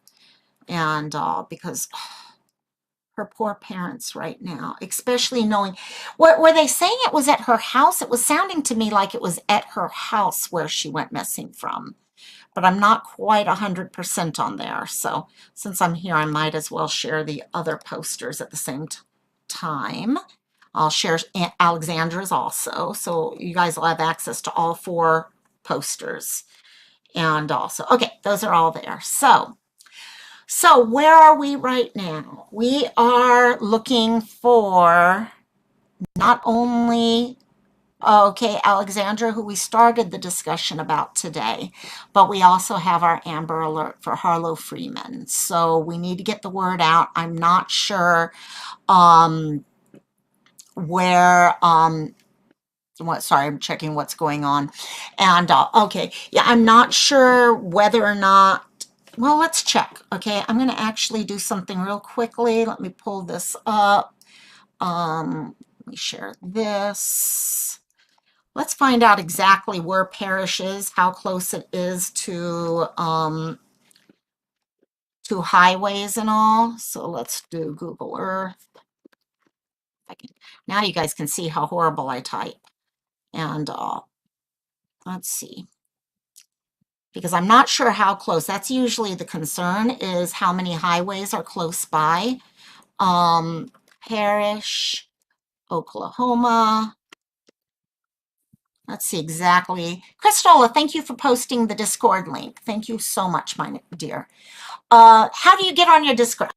And because her poor parents right now, especially knowing, were they saying it was at her house? It was sounding to me like it was at her house where she went missing from, but I'm not quite 100% on there. So since I'm here, I might as well share the other posters at the same time. I'll share Aunt Alexandra's also, so you guys will have access to all 4 posters. And also, okay, those are all there. So where are we right now? We are looking for not only, okay, Alexandra, who we started the discussion about today, but we also have our Amber Alert for Harlow Freeman. So we need to get the word out. I'm not sure where, sorry, I'm checking what's going on. And okay, yeah, I'm not sure whether or not, well, let's check. Okay, I'm going to actually do something real quickly. Let me pull this up. Let me share this. Let's find out exactly where Parrish is, how close it is to highways and all. So let's do Google Earth. Now you guys can see how horrible I type. And let's see. Because I'm not sure how close. That's usually the concern, is how many highways are close by. Parrish, Oklahoma. Let's see exactly. Christola, thank you for posting the Discord link. Thank you so much, my dear. How do you get on your Discord?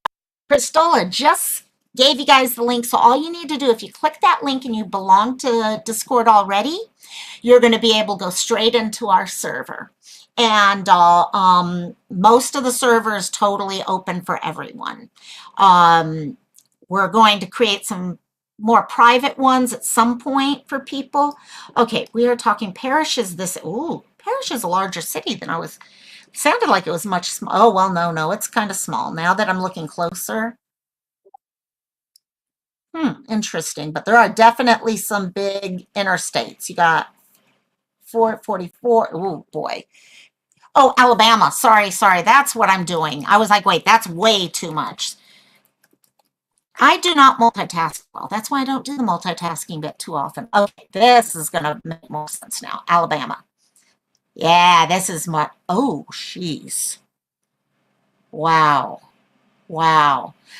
Christola just gave you guys the link. So all you need to do, if you click that link and you belong to Discord already, you're going to be able to go straight into our server. And most of the server is totally open for everyone. We're going to create some more private ones at some point for people. Okay, we are talking Parrish is this. Ooh, Parrish is a larger city than I was. Sounded like it was much small. Oh, well, no, it's kind of small. Now that I'm looking closer. Interesting. But there are definitely some big interstates. You got 444. Oh, boy. Oh, Alabama. Sorry. That's what I'm doing. I was like, wait, that's way too much. I do not multitask well. That's why I don't do the multitasking bit too often. Okay, this is going to make more sense now. Alabama. Yeah, this is my, oh, jeez. Wow.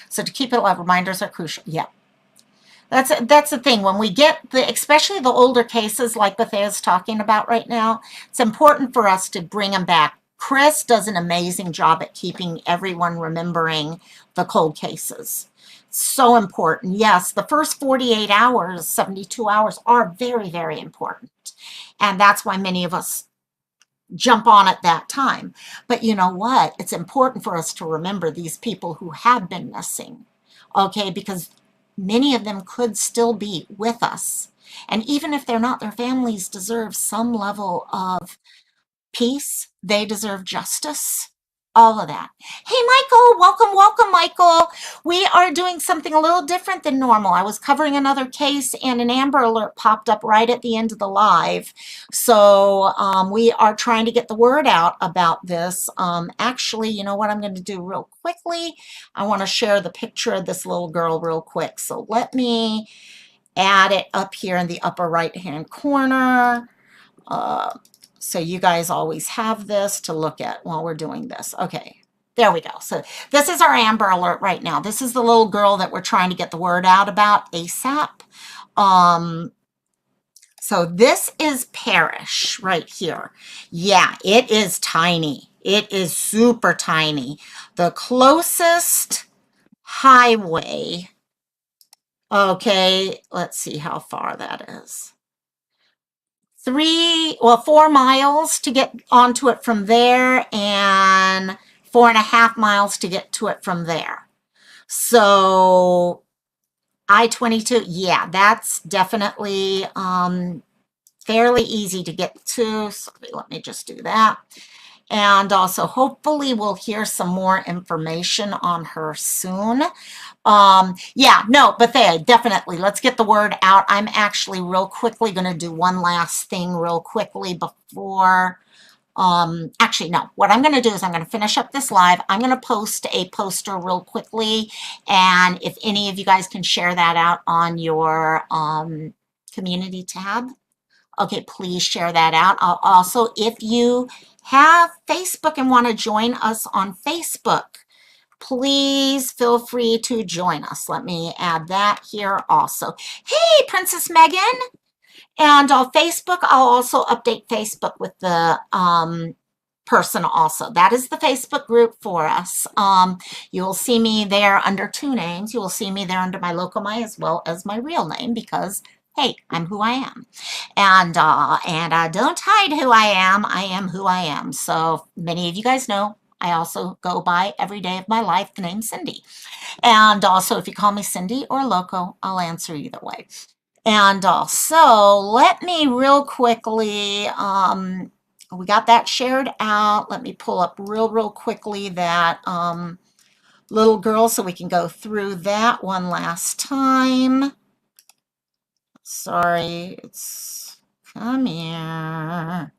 So to keep it alive, reminders are crucial. Yeah. That's the thing. When we get especially the older cases like Bethea's talking about right now, it's important for us to bring them back. Chris does an amazing job at keeping everyone remembering the cold cases. So important. Yes, the first 48 hours, 72 hours are very, very important. And that's why many of us jump on at that time. But you know what? It's important for us to remember these people who have been missing. Okay, because many of them could still be with us. And even if they're not, their families deserve some level of peace. They deserve justice. All of that. Hey, Michael, welcome, Michael. We are doing something a little different than normal. I was covering another case and an Amber Alert popped up right at the end of the live. So we are trying to get the word out about this. Actually, you know what I'm going to do real quickly? I want to share the picture of this little girl real quick. So let me add it up here in the upper right-hand corner. So you guys always have this to look at while we're doing this. Okay, there we go. So this is our Amber Alert right now. This is the little girl that we're trying to get the word out about ASAP. So this is Parrish right here. Yeah, it is tiny. It is super tiny. The closest highway, okay, let's see how far that is. 4 miles to get onto it from there, and 4.5 miles to get to it from there. So I-22, yeah, that's definitely fairly easy to get to. So let me just do that. And also, hopefully, we'll hear some more information on her soon. Yeah, no, but they definitely, let's get the word out. I'm actually real quickly going to do one last thing real quickly before, actually, no, what I'm going to do is I'm going to finish up this live. I'm going to post a poster real quickly. And if any of you guys can share that out on your, community tab, okay, please share that out. Also, if you have Facebook and want to join us on Facebook, please feel free to join us. Let me add that here also. Hey, Princess Megan. And on Facebook, I'll also update Facebook with the person also. That is the Facebook group for us. You'll see me there under two names. You will see me there under my Locomai as well as my real name because, hey, I'm who I am. And I don't hide who I am who I am. So many of you guys know I also go by every day of my life the name Cindy. And also, if you call me Cindy or Loco, I'll answer either way. And also, let me real quickly, we got that shared out. Let me pull up real quickly that little girl so we can go through that one last time. Sorry, it's, come here.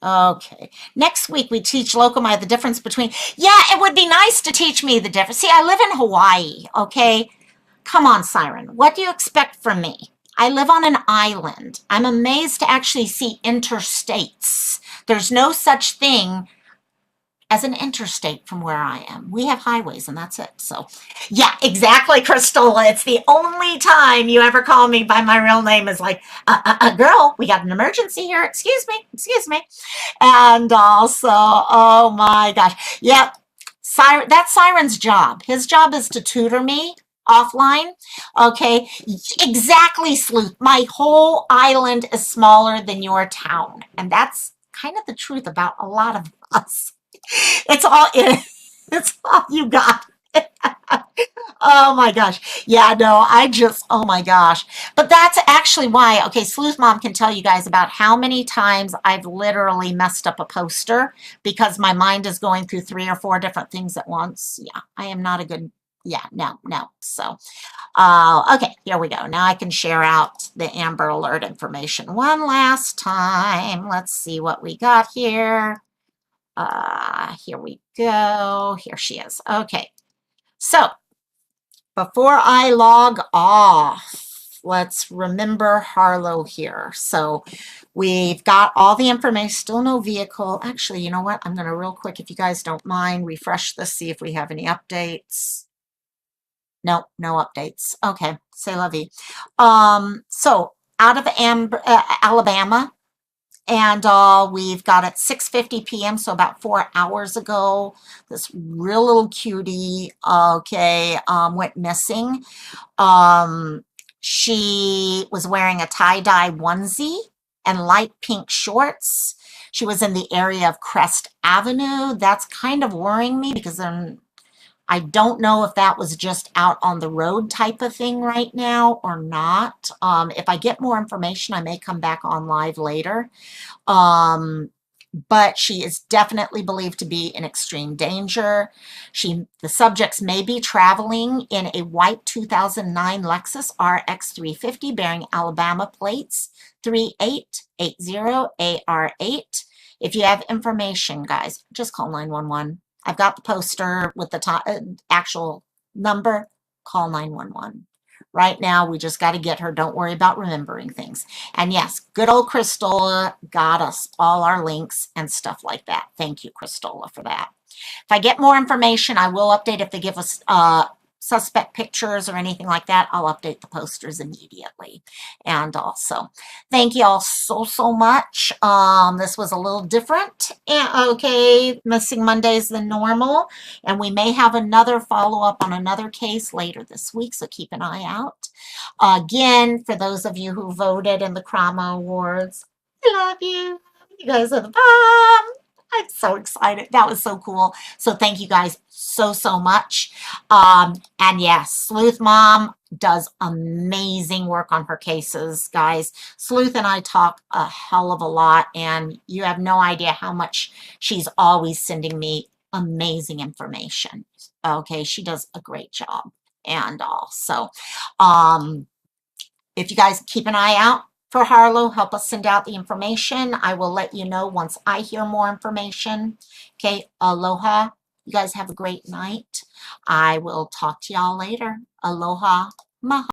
Okay. Next week we teach Locomai the difference between, yeah, it would be nice to teach me the difference. See, I live in Hawaii, okay? Come on, Siren. What do you expect from me? I live on an island. I'm amazed to actually see interstates. There's no such thing as an interstate from where I am. We have highways and that's it. So yeah, exactly, Cristola. It's the only time you ever call me by my real name is like, girl, we got an emergency here. Excuse me, excuse me. And also, oh my gosh. Yep. That's Siren's job. His job is to tutor me offline. Okay. Exactly, Sleuth. My whole island is smaller than your town. And that's kind of the truth about a lot of us. It's all it's all you got. Oh my gosh. Yeah, no, oh my gosh. But that's actually why, okay, Sleuth Mom can tell you guys about how many times I've literally messed up a poster because my mind is going through 3 or 4 different things at once. Yeah, I am not a good, yeah, no. So, okay, here we go. Now I can share out the Amber Alert information one last time. Let's see what we got here. Here we go. Here she is. Okay. So before I log off, let's remember Harlow here. So we've got all the information, still no vehicle. Actually, you know what? I'm going to real quick, if you guys don't mind, refresh this, see if we have any updates. No, no updates. Okay. C'est la vie. So out of Alabama, and we've got at 6:50 p.m., so about 4 hours ago, this real little cutie, okay, went missing. She was wearing a tie-dye onesie and light pink shorts. She was in the area of Crest Avenue. That's kind of worrying me because I don't know if that was just out on the road type of thing right now or not. If I get more information, I may come back on live later. But she is definitely believed to be in extreme danger. The subjects may be traveling in a white 2009 Lexus RX 350 bearing Alabama plates 3880AR8. If you have information, guys, just call 911. I've got the poster with the actual number. Call 911. Right now, we just got to get her. Don't worry about remembering things. And yes, good old Cristola got us all our links and stuff like that. Thank you, Cristola, for that. If I get more information, I will update if they give us suspect pictures or anything like that, I'll update the posters immediately. And also, thank you all so much. This was a little different. And okay, missing Mondays than normal. And we may have another follow-up on another case later this week, so keep an eye out. Again, for those of you who voted in the Crama Awards, I love you. You guys are the bomb. I'm so excited. That was so cool. So thank you guys so much. And yes, Sleuth Mom does amazing work on her cases, guys. Sleuth and I talk a hell of a lot, and you have no idea how much she's always sending me amazing information. Okay, she does a great job. And also, if you guys keep an eye out for Harlow, help us send out the information. I will let you know once I hear more information. Okay, aloha. You guys have a great night. I will talk to y'all later. Aloha. Maha.